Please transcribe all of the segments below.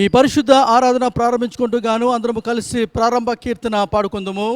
ఈ పరిశుద్ధ ఆరాధన ప్రారంభించుకుంటూ గాను అందరము కలిసి ప్రారంభ కీర్తన పాడుకుందాము.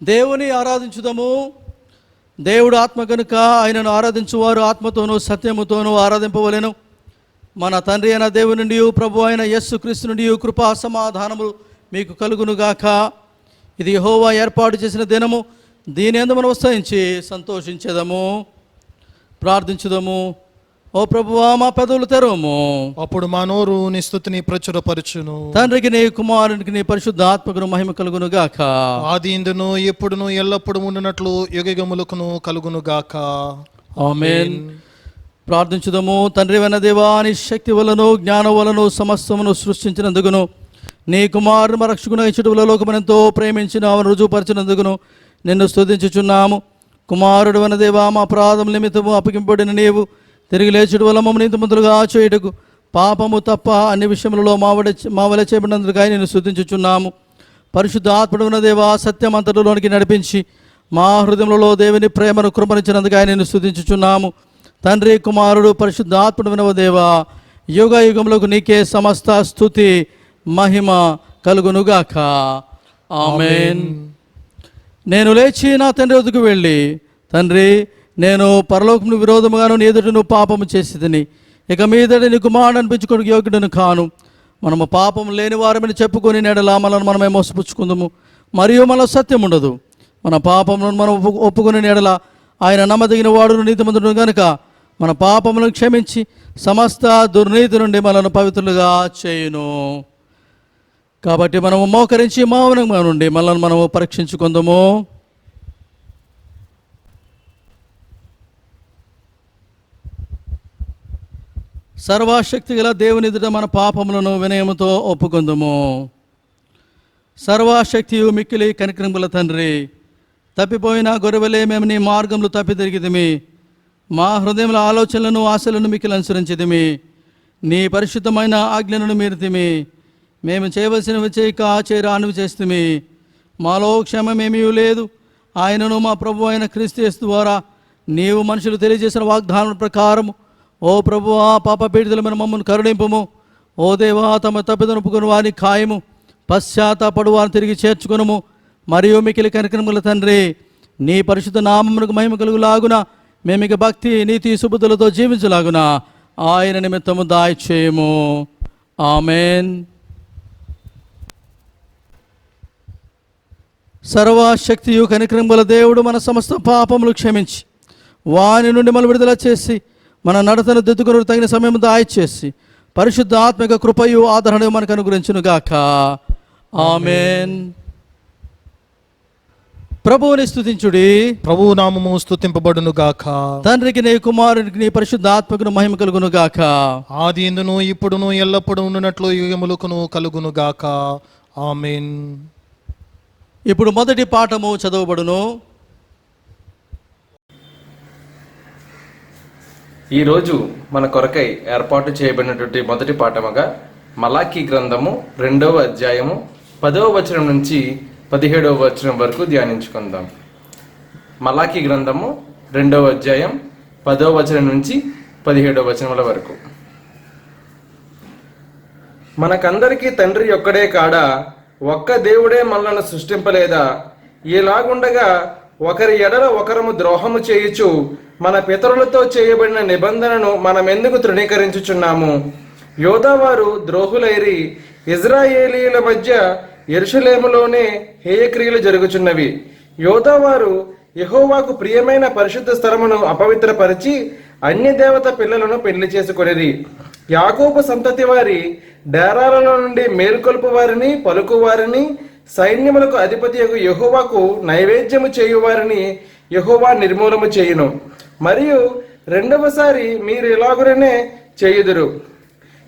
దేవుని ఆరాధించుదము. దేవుడు ఆత్మ కనుక ఆయనను ఆరాధించువారు ఆత్మతోనూ సత్యముతోనూ ఆరాధింపవలెను. మన తండ్రి అయిన దేవుని నుండి ప్రభు అయిన యేసు క్రీస్తు నుండి కృపా సమాధానములు మీకు కలుగునుగాక. ఇది యెహోవా ఏర్పాటు చేసిన దినము, దీని యందు మనం ఉత్సహించి సంతోషించెదము. ప్రార్థించుదము. ఓ ప్రభువా, మా పెదవులు తెరవము, అప్పుడు మా నోరు నీ స్తుతిని ప్రచురపరచును. తండ్రికి నీ కుమారునికి నీ పరిశుద్ధ ఆత్మకును మహిమ కలుగును గాక. ఆది ఇందును ఎప్పుడును ఎల్లప్పుడు ఉండునట్లు యుగయుగములకును కలుగును గాక. ఆమేన్. ప్రార్థించుదము. తండ్రి అయిన దేవా, నీ శక్తి వలన జ్ఞానం వలన సమస్తమును సృష్టించినందుకును, నీ కుమారుని మా రక్షకుని ఇచ్చుటలో లోకమునెంతో ప్రేమించిన అవను రుజువుపరిచినందుకును నిన్ను స్తుతించుచున్నాము. కుమారుడు అయిన దేవా, మా అపరాధం నిమిత్తము అప్పగింపబడిన నీవు తిరిగి లేచుడు వల్ల మమ్మల్ని ఇంతమంతులుగా చేయుటకు పాపము తప్ప అన్ని విషయములలో మా వలె చేయబడినందుకు నిన్ను స్తుతించుచున్నాము. పరిశుద్ధ ఆత్మడున్న దేవా, సత్యమంతటిలోనికి నడిపించి మా హృదయంలో దేవుని ప్రేమను కృపణించినందుకు నిన్ను స్తుతించుచున్నాము. తండ్రి, కుమారుడు, పరిశుద్ధ ఆత్మడునవ దేవా, యుగ యుగములకు నీకే సమస్త స్తుతి మహిమ కలుగునుగాక. ఆమేన్. నేను లేచి నా తండ్రి వద్దకు వెళ్ళి, తండ్రి, నేను పరలోకమును విరోధముగాను నీ ఎదుట నువ్వు పాపము చేసేదని, ఇక మీదట నీ కుమారుడు అనిపించుకోవడానికి యోగ్యుడను కాను. మనము పాపం లేని వారమని చెప్పుకొని నెడలా మనల్ని మనమే మోసపుచ్చుకుందాము, మరియు మన సత్యం ఉండదు. మన పాపములను మనం ఒప్పుకుని నెడల ఆయన నమ్మదగిన వాడును నీతిమంతుడు కనుక మన పాపములను క్షమించి సమస్త దుర్నీతి నుండి మనల్ని పవిత్రులుగా చేయును. కాబట్టి మనము మోకరించి మౌనంగా నుండి మనల్ని మనము పరీక్షించుకుందాము. సర్వశక్తి గల దేవుని ఎదుట మన పాపములను వినయముతో ఒప్పుకుందాము. సర్వశక్తియు మిక్కిలి కనికరముల తండ్రి, తప్పిపోయిన గొర్రెవలే మేము నీ మార్గంలో తప్పి తిరిగితిమి. మా హృదయముల ఆలోచనలను ఆశలను మిక్కిలి అనుసరించితిమి. నీ పరిశుద్ధమైన ఆజ్ఞలను మీరితిమి. మేము చేయవలసినవి చేయక చేయరానివి చేస్తుమి. మాలో క్షేమమేమీ లేదు. ఆయనను మా ప్రభు అయిన క్రీస్తు యేసు ద్వారా నీవు మనుషులు తెలియజేసిన వాగ్దానం ప్రకారము, ఓ ప్రభువా, పాప పీడితులమైన మమ్మల్ని కరుణింపుము. ఓ దేవా, తమ తప్పిదనుపుకుని వారిని ఖాయము, పశ్చాత్తాపడు వారిని తిరిగి చేర్చుకునుము. మరియు మికిలి కనికరముల తండ్రి, నీ పరిశుద్ధ నామమునకు మహిమ కలుగులాగున మేమిక భక్తి నీతి సుబుద్ధులతో జీవించలాగున ఆయన నిమిత్తము దయచేయము. ఆమేన్. సర్వశక్తియు కనికరముల దేవుడు మన సమస్త పాపములు క్షమించి వాని నుండి మనం విడుదల చేసి మన నడతను దిద్దుకుని తగిన సమయం దాయిచేసి పరిశుద్ధ ఆత్మిక కృపయు ఆదరణ మనకు అనుగ్రహించునుగాక. ఆమేన్. ప్రభువుని స్తుతించుడి. ప్రభువు నామము స్తుతింపబడును గాక. తండ్రికి నీ కుమారునికి నీ పరిశుద్ధ ఆత్మకును మహిమ కలుగును గాక. ఆది ఇందును ఇప్పుడును ఎల్లప్పుడు ఉండునట్లు యుగములకును కలుగును గాక. ఆమేన్. ఇప్పుడు మొదటి పాఠము చదవబడును. ఈరోజు మన కొరకై ఏర్పాటు చేయబడినటువంటి మొదటి పాఠముగా మలాకీ గ్రంథము 2వ అధ్యాయము 10వ వచనం నుంచి 17వ వచనం వరకు ధ్యానించుకుందాం. మలాకీ గ్రంథము 2వ అధ్యాయం 10వ వచనం నుంచి 17వ వచనముల వరకు. మనకందరికీ తండ్రి ఒక్కడే కాడా? ఒక్క దేవుడే మనలను సృష్టింపలేదా? ఇలాగుండగా ఒకరి ఎడల ఒకరము ద్రోహము చేయుచు మన పితరులతో చేయబడిన నిబంధనను మనమెందుకు తృణీకరించుచున్నాము? యోధావారు ద్రోహులైరి ఇజ్రాయేలీల మధ్య యెరూషలేములోనే హేయక్రియలు జరుగుచున్నవి. యోధావారు యెహోవాకు ప్రియమైన పరిశుద్ధ స్థలమును అపవిత్రపరిచి అన్య దేవత పిల్లలను పెళ్లి చేసుకొనిరి. యాకోబు సంతతి వారి డేరాలలో నుండి మేల్కొల్పు వారిని, పలుకు వారిని, సైన్యములకు అధిపతియగు యెహోవాకు నైవేద్యము చేయువారిని యెహోవా నిర్మూలము చేయును. మరియు రెండవసారి మీరు ఇలాగునే చేయుదురు.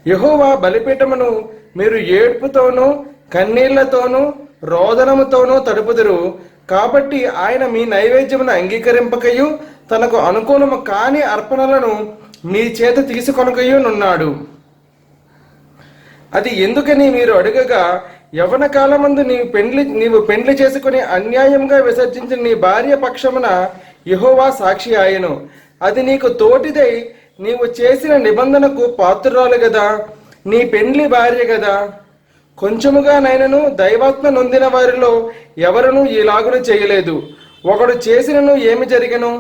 యెహోవా బలిపీఠమును మీరు ఏడ్పుతోనూ కన్నీళ్లతోనూ రోదనముతోనూ తడుపుదురు. కాబట్టి ఆయన మీ నైవేద్యమును అంగీకరింపకయు తనకు అనుకూలము కాని అర్పణలను మీ చేత తీసుకొనకయునున్నాడు. అది ఎందుకని మీరు అడుగగా, యవ్వన కాలమందు నీవు పెండ్లి చేసుకుని అన్యాయంగా విసర్జించిన నీ భార్య పక్షమున యెహోవా సాక్షి ఆయను. అది నీకు తోటిదై నీవు చేసిన నిబంధనకు పాత్రురాలు గదా, నీ పెండ్లి భార్య గదా. కొంచెముగా నైనను దైవాత్మ నొందిన వారిలో ఎవరునూ ఈలాగున చేయలేదు. ఒకడు చేసినను ఏమి జరిగెను?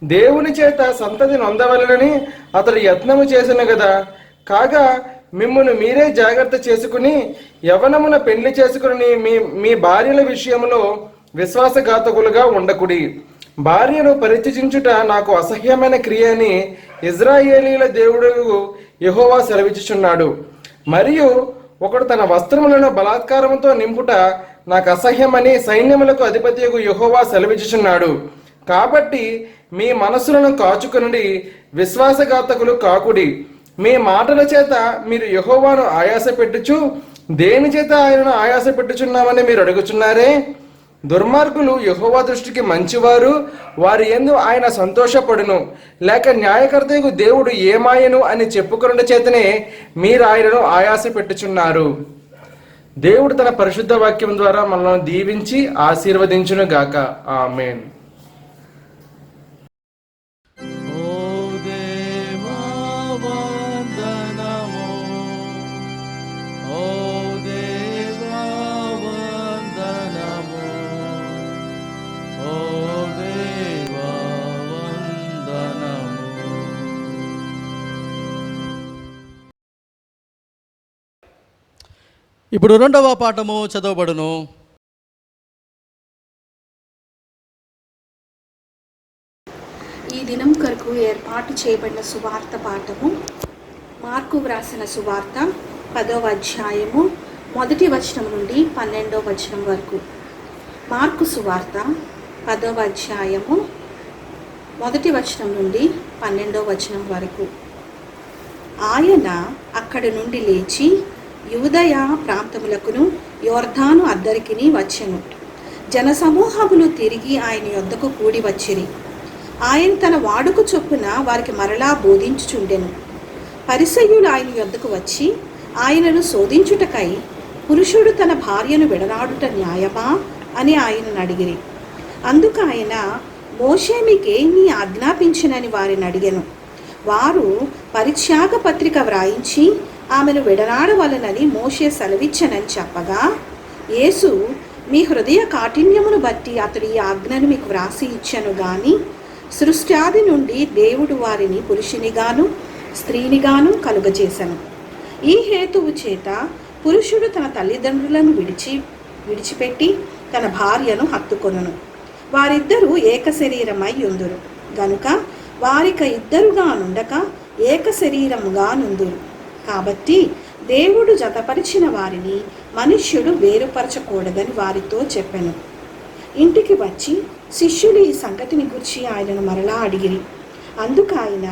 దేవుని చేత సంతతి నొందవలనని అతడు యత్నము చేసిన గదా. కాగా మిమ్మును మీరే జాగ్రత్త చేసుకుని యవనమున పెళ్లి చేసుకుని మీ భార్యల విషయంలో విశ్వాసఘాతకులుగా ఉండకుడి. భార్యను పరిత్యజించుట నాకు అసహ్యమైన క్రియ అని ఇజ్రాయేలీల దేవుడు యెహోవా సెలవిచ్చుచున్నాడు. మరియు ఒకడు తన వస్త్రములను బలాత్కారముతో నింపుట నాకు అసహ్యమని సైన్యములకు అధిపతియగు యెహోవా సెలవిచ్చుచున్నాడు. కాబట్టి మీ మనస్సులను కాచుకునుడి, విశ్వాసఘాతకులు కాకుడి. మీ మాటల చేత మీరు యెహోవాను ఆయాస పెట్టుచు దేని చేత ఆయనను ఆయాస పెట్టుచున్నామని మీరు అడుగుచున్నారే. దుర్మార్గులు యెహోవా దృష్టికి మంచివారు, వారి యందు ఆయన సంతోషపడును. లేక న్యాయకర్తకు దేవుడు ఏమాయను అని చెప్పుకున్న చేతనే మీరు ఆయనను ఆయాస పెట్టుచున్నారు. దేవుడు తన పరిశుద్ధ వాక్యం ద్వారా మనల్ని దీవించి ఆశీర్వదించును గాక. ఆమేన్. ఇప్పుడు రెండవ పాఠము చదవబడును. ఈ దినం కొరకు ఏర్పాటు చేయబడిన సువార్త పాఠము మార్కు వ్రాసిన సువార్త 10వ అధ్యాయము 1వ వచనం నుండి 12వ వచనం వరకు. మార్కు సువార్త 10వ అధ్యాయము 1వ వచనం నుండి 12వ వచనం వరకు. ఆయన అక్కడి నుండి లేచి యూదయ ప్రాంతములకును యోర్దాను అద్దరికిని వచ్చెను. జనసమూహములు తిరిగి ఆయన యొద్దకు కూడి వచ్చిరి. ఆయన తన వాడుక చొప్పున వారికి మరలా బోధించుచుండెను. పరిసయ్యులు ఆయన యొద్దకు వచ్చి ఆయనను శోధించుటకై, పురుషుడు తన భార్యను విడనాడుట న్యాయమా అని ఆయనను అడిగిరి. అందుకు ఆయన, మోషే మీకేమి ఆజ్ఞాపించినని వారిని అడిగెను. వారు పరిత్యాగ పత్రిక వ్రాయించి ఆమెను విడనాడవలనని మోషే సెలవిచ్చనని చెప్పగా, యేసు, మీ హృదయ కాఠిన్యమును బట్టి అతడు ఈ ఆజ్ఞను మీకు వ్రాసి ఇచ్చెను గాని, సృష్ట్యాది నుండి దేవుడు వారిని పురుషునిగాను స్త్రీనిగాను కలుగజేసెను. ఈ హేతువు చేత పురుషుడు తన తల్లిదండ్రులను విడిచిపెట్టి తన భార్యను హత్తుకొనును. వారిద్దరూ ఏక శరీరమై ఉందురు గనుక వారిక ఇద్దరుగా నుండక ఏక శరీరముగా నుందురు. కాబట్టి దేవుడు జతపరిచిన వారిని మనుష్యుడు వేరుపరచకూడదని వారితో చెప్పెను. ఇంటికి వచ్చి శిష్యులు ఈ సంగతిని గురించి ఆయనను మరలా అడిగిరి. అందుకు ఆయన,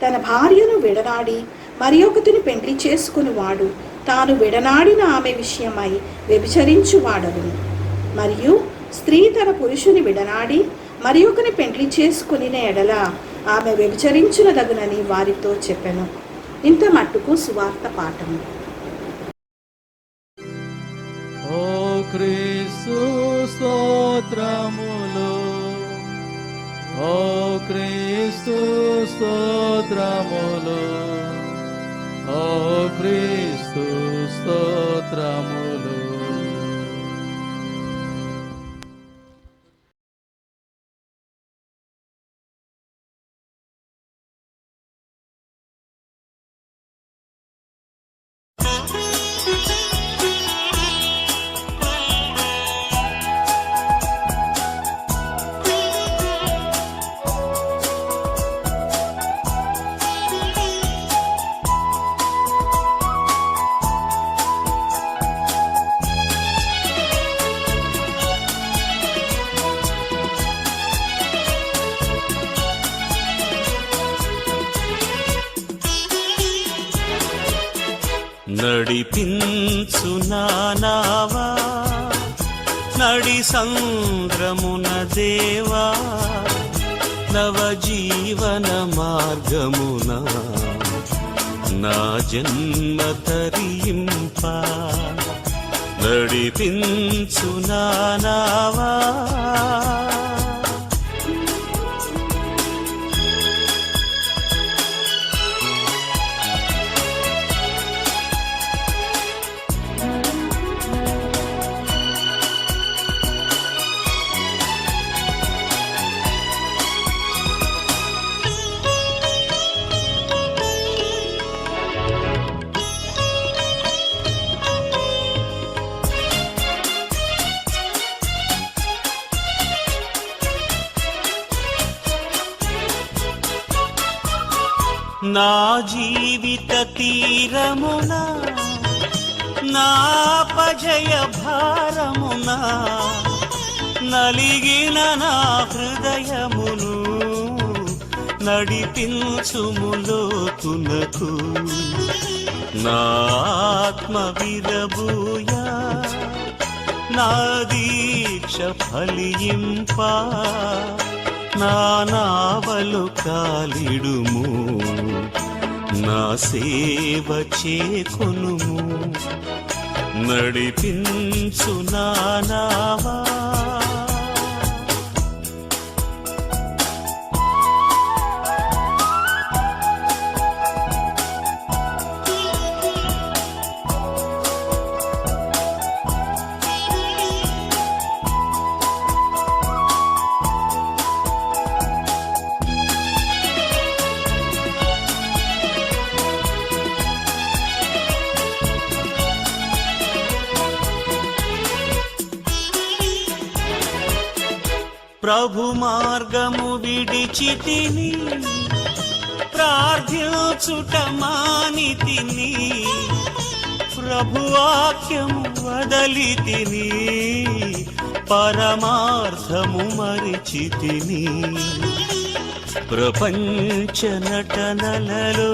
తన భార్యను విడనాడి మరి ఒకతిని పెండ్లి చేసుకునివాడు తాను విడనాడిన ఆమె విషయమై వ్యభిచరించువాడగును. మరియు స్త్రీ తన పురుషుని విడనాడి మరి ఒకని పెండ్లి చేసుకుని ఎడల ఆమె వ్యభిచరించునదగునని వారితో చెప్పెను. ఇంత మట్టుకు సువార్త పాఠము. ఓ క్రీస్తు స్తోత్రములు, ఓ క్రీస్తు స్తోత్రములు, ఓ క్రీస్తు స్తోత్రములు. నడిపించు నానావా నడి సంద్రమున దేవా, నవజీవన మార్గమున నా జన్మ తరింప. నడిపించు నానావా నా జీవిత తీరమున నా అపజయ భారమున నలిగిన నా హృదయమును నడిపించుములోతునకు. నా ఆత్మ విరబూయా నా దీక్ష ఫలింప, నా నావలు కాలిడుము, నా సేవ చేకొనుము. నడిపించు నా నావా ప్రభు మార్గము విడిచితిని, ప్రార్థించుట మానితిని, ప్రభు వాక్యము వదలితిని, పరమార్థము మరిచితిని. ప్రపంచ నటనలలో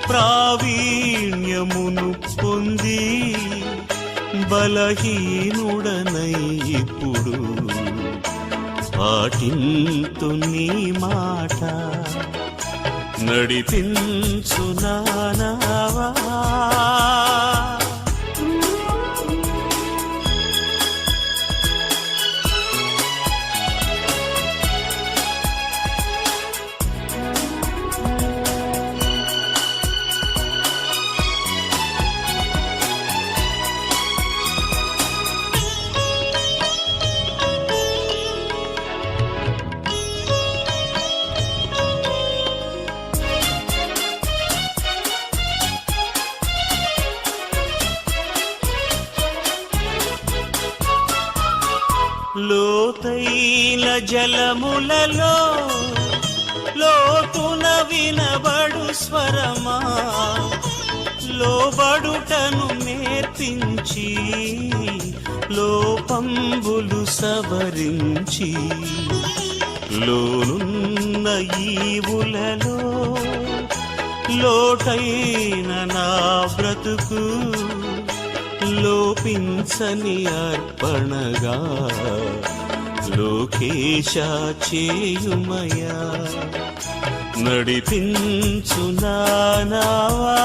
ప్రావీణ్యమును పొంది బలహీనుడనై ఇప్పుడు పాటింతు నీ మాట. నడిపించు నా నావా లోతైన జలములలో లోతున వినబడు స్వరమా, లోబడుటను నేర్పించి లోపంబులు సవరించి, లోనున్న ఈవులలో లోటైన నా బ్రతుకు లోపించని అర్పణగా లోకేశ చేయుమయా. నడిపించు నా నావా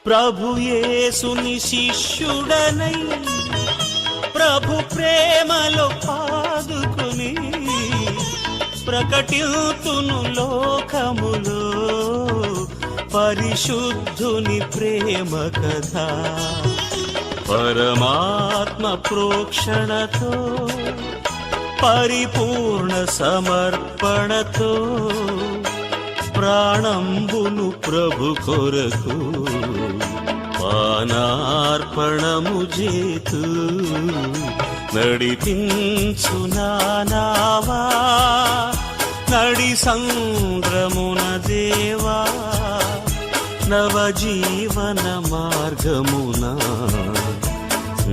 ప్రభు యేసుని శిష్యుడనై ప్రభు ప్రేమలో పాదుకుని ప్రకటితును లోకములో పరిశుద్ధుని ప్రేమ కథ. పరమాత్మ ప్రోక్షణతో పరిపూర్ణ సమర్పణతో ప్రాణంబును ప్రభు కొరకు పానార్పణము చేతు. నడిపించు నా నావా నడి సంద్రమున దేవా, నవజీవన మార్గమున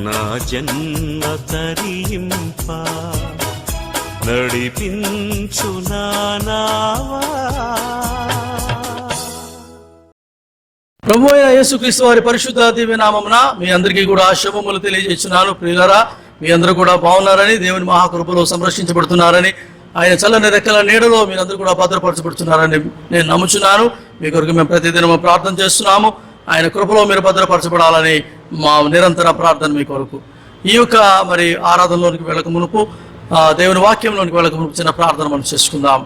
నా జన్మ తరింప. నడిపించు నా నావా. ప్రభు అయిన యేసుక్రీస్తు వారి పరిశుద్ధ దివ్య నామమున మీ అందరికీ కూడా శుభములు తెలియజేస్తున్నాను. ప్రియులారా, మీ అందరూ కూడా బాగున్నారని, దేవుని మహాకృపలో సంరక్షించబడుతున్నారని, ఆయన చల్లని రెక్కల నీడలో మీరందరూ కూడా భద్రపరచబడుతున్నారని నేను నమ్ముచున్నాను. మీ కొరకు మేము ప్రతిదినం ప్రార్థన చేస్తున్నాము. ఆయన కృపలో మీరు భద్రపరచబడాలని మా నిరంతర ప్రార్థన మీ కొరకు. ఈ యొక్క ఆరాధనలోనికి వెళ్ళక మునుపు, దేవుని వాక్యంలోనికి వెళ్ళక మునుపు చిన్న ప్రార్థన మనం చేసుకుందాం.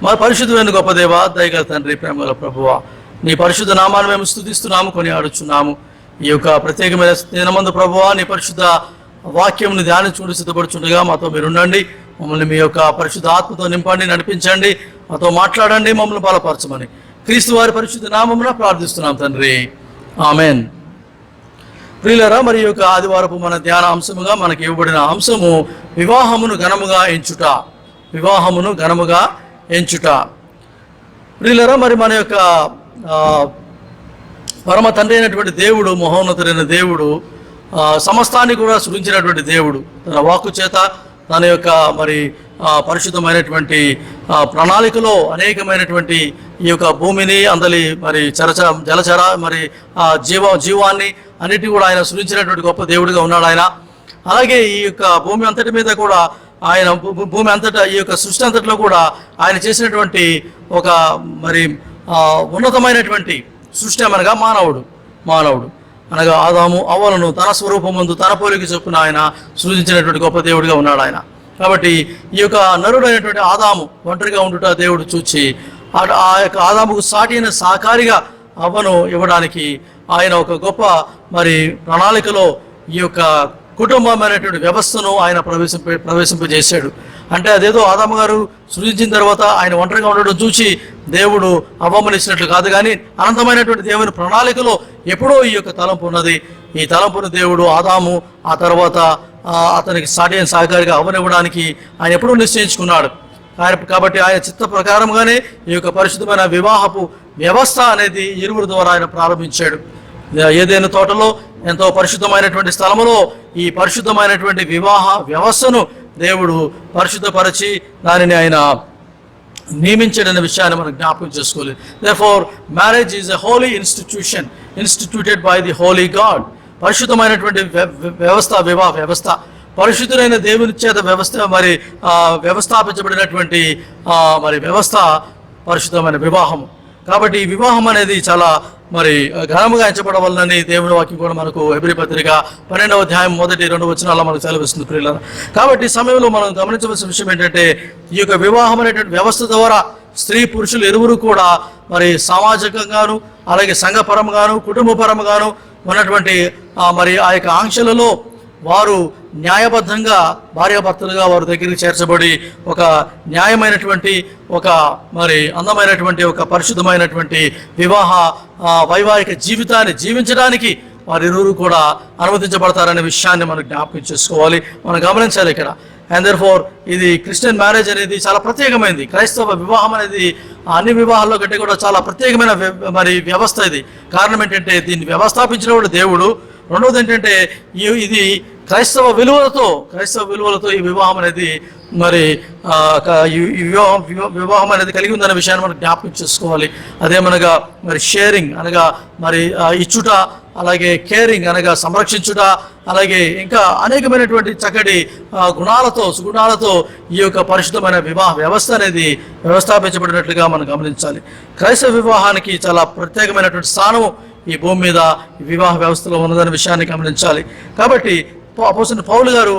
మా పరిశుద్ధమైన గొప్ప దేవ, దయగల తండ్రి, ప్రేమగల ప్రభువా, నీ పరిశుద్ధ నామాన్ని మేము స్తుతిస్తున్నాము, కొనియాడుచున్నాము. ఈ యొక్క ప్రత్యేకమైన దినమందు ప్రభువా, నీ పరిశుద్ధ వాక్యంని ధ్యానించుకుంటూ సిద్ధపడుచుండగా మాతో మీరు ఉండండి. మమ్మల్ని మీ యొక్క పరిశుద్ధ ఆత్మతో నింపండి, నడిపించండి, మాతో మాట్లాడండి, మమ్మల్ని బలపరచమని క్రీస్తు వారి పరిశుద్ధ నామమున ప్రార్థిస్తున్నాం తండ్రి, ఆమెన్. ప్రియులారా, మరి ఈ యొక్క ఆదివారపు మన ధ్యాన అంశముగా మనకి ఇవ్వబడిన అంశము వివాహమును ఘనముగా ఎంచుట. వివాహమును ఘనముగా ఎంచుట. ప్రియులారా, మరి మన యొక్క పరమ తండ్రి అయినటువంటి దేవుడు, మహోన్నతుడైన దేవుడు, సమస్తాన్ని కూడా సృజించినటువంటి దేవుడు, తన వాక్కు చేత తన యొక్క మరి పరిశుద్ధమైనటువంటి ప్రణాళికలో అనేకమైనటువంటి ఈ యొక్క భూమిని, అందలి మరి జలచర మరి జీవాన్ని అన్నిటినీ కూడా ఆయన సృజించినటువంటి గొప్ప దేవుడిగా ఉన్నాడు ఆయన. అలాగే ఈ యొక్క భూమి అంతటి మీద కూడా ఆయన, భూమి అంతటా, ఈ యొక్క సృష్టి అంతట్లో కూడా ఆయన చేసినటువంటి ఒక మరి ఉన్నతమైనటువంటి సృష్టి అనగా మానవుడు అనగా ఆదాము అవ్వలను తన స్వరూపమందు తన పోలిక చొప్పున ఆయన సృజించినటువంటి గొప్ప దేవుడిగా ఉన్నాడు ఆయన. కాబట్టి ఈ యొక్క నరుడైనటువంటి ఆదాము ఒంటరిగా ఉండుట దేవుడు చూచి ఆ యొక్క ఆదాముకు సాటి అయిన సహకారిగా అవ్వను ఇవ్వడానికి ఆయన ఒక గొప్ప మరి ప్రణాళికలో ఈ యొక్క కుటుంబమైనటువంటి వ్యవస్థను ఆయన ప్రవేశింపజేశాడు. అంటే అదేదో ఆదాము గారు సృజించిన తర్వాత ఆయన ఒంటరిగా ఉండడం చూసి దేవుడు అవ్వమనిచ్చినట్లు కాదు, కానీ అనంతమైనటువంటి దేవుని ప్రణాళికలో ఎప్పుడో ఈ యొక్క తలంపు ఉన్నది. ఈ తలంపును దేవుడు ఆదాము ఆ తర్వాత అతనికి సాటి అయిన సహకారిగా అవ్వనివ్వడానికి ఆయన ఎప్పుడూ నిశ్చయించుకున్నాడు. కాబట్టి ఆయన చిత్త ప్రకారంగానే ఈ యొక్క పరిశుద్ధమైన వివాహపు వ్యవస్థ అనేది ఇరువురి ద్వారా ఆయన ప్రారంభించాడు. ఏదైనా తోటలో ఎంతో పరిశుద్ధమైనటువంటి స్థలములో ఈ పరిశుద్ధమైనటువంటి వివాహ వ్యవస్థను దేవుడు పరిశుద్ధపరిచి దానిని ఆయన నియమించాడనే విషయాన్ని మనం జ్ఞాపకం చేసుకోలేదు. Therefore, marriage is a holy institution instituted by the holy God. పరిశుద్ధమైనటువంటి వ్యవస్థ, వివాహ వ్యవస్థ, పరిశుద్ధులైన దేవుని చేత వ్యవస్థాపించబడినటువంటి మరి వ్యవస్థ పరిశుద్ధమైన వివాహము. కాబట్టి ఈ వివాహం అనేది చాలా మరి ఘనముగా ఎంచబడవలనని దేవుని వాక్యం కూడా మనకు హెబ్రీ పత్రిక 12వ అధ్యాయం 1-2 వచనాల్లో మనకు సెలవిస్తుంది ప్రియులారా. కాబట్టి ఈ సమయంలో మనం గమనించవలసిన విషయం ఏంటంటే, ఈ యొక్క వివాహం అనేటువంటి వ్యవస్థ ద్వారా స్త్రీ పురుషులు ఇరువురు కూడా మరి సామాజికంగాను, అలాగే సంఘపరంగాను, కుటుంబపరంగాను ఉన్నటువంటి మరి ఆ యొక్క ఆంక్షలలో వారు న్యాయబద్ధంగా భార్యాభర్తలుగా వారి దగ్గరికి చేర్చబడి ఒక న్యాయమైనటువంటి, ఒక మరి అందమైనటువంటి, ఒక పరిశుద్ధమైనటువంటి వివాహ వైవాహిక జీవితాన్ని జీవించడానికి వారిరువురు కూడా అనుమతించబడతారనే విషయాన్ని మనం జ్ఞాపకం చేసుకోవాలి, మనం గమనించాలి ఇక్కడ. అండ్ దెర్ఫోర్ ఇది క్రిస్టియన్ మ్యారేజ్ అనేది చాలా ప్రత్యేకమైనది. క్రైస్తవ వివాహం అనేది అన్ని వివాహాల్లో కంటే కూడా చాలా ప్రత్యేకమైన మరి వ్యవస్థ. ఇది కారణం ఏంటంటే దీన్ని వ్యవస్థాపించిన వాడు దేవుడు. రెండవది ఏంటంటే ఇది క్రైస్తవ విలువలతో ఈ వివాహం అనేది మరి వివాహం అనేది కలిగి ఉందనే విషయాన్ని మనం జ్ఞాపకం చేసుకోవాలి. అదేమనగా మరి షేరింగ్ అనగా మరి ఇచ్చుట, అలాగే కేరింగ్ అనగా సంరక్షించుట, అలాగే ఇంకా అనేకమైనటువంటి చక్కటి సుగుణాలతో ఈ యొక్క పరిశుద్ధమైన వివాహ వ్యవస్థ అనేది వ్యవస్థాపించబడినట్లుగా మనం గమనించాలి. క్రైస్తవ వివాహానికి చాలా ప్రత్యేకమైనటువంటి స్థానం ఈ భూమి మీద వివాహ వ్యవస్థలో ఉన్నదనే విషయాన్ని గమనించాలి. కాబట్టి అపోస్తలుడైన పౌలు గారు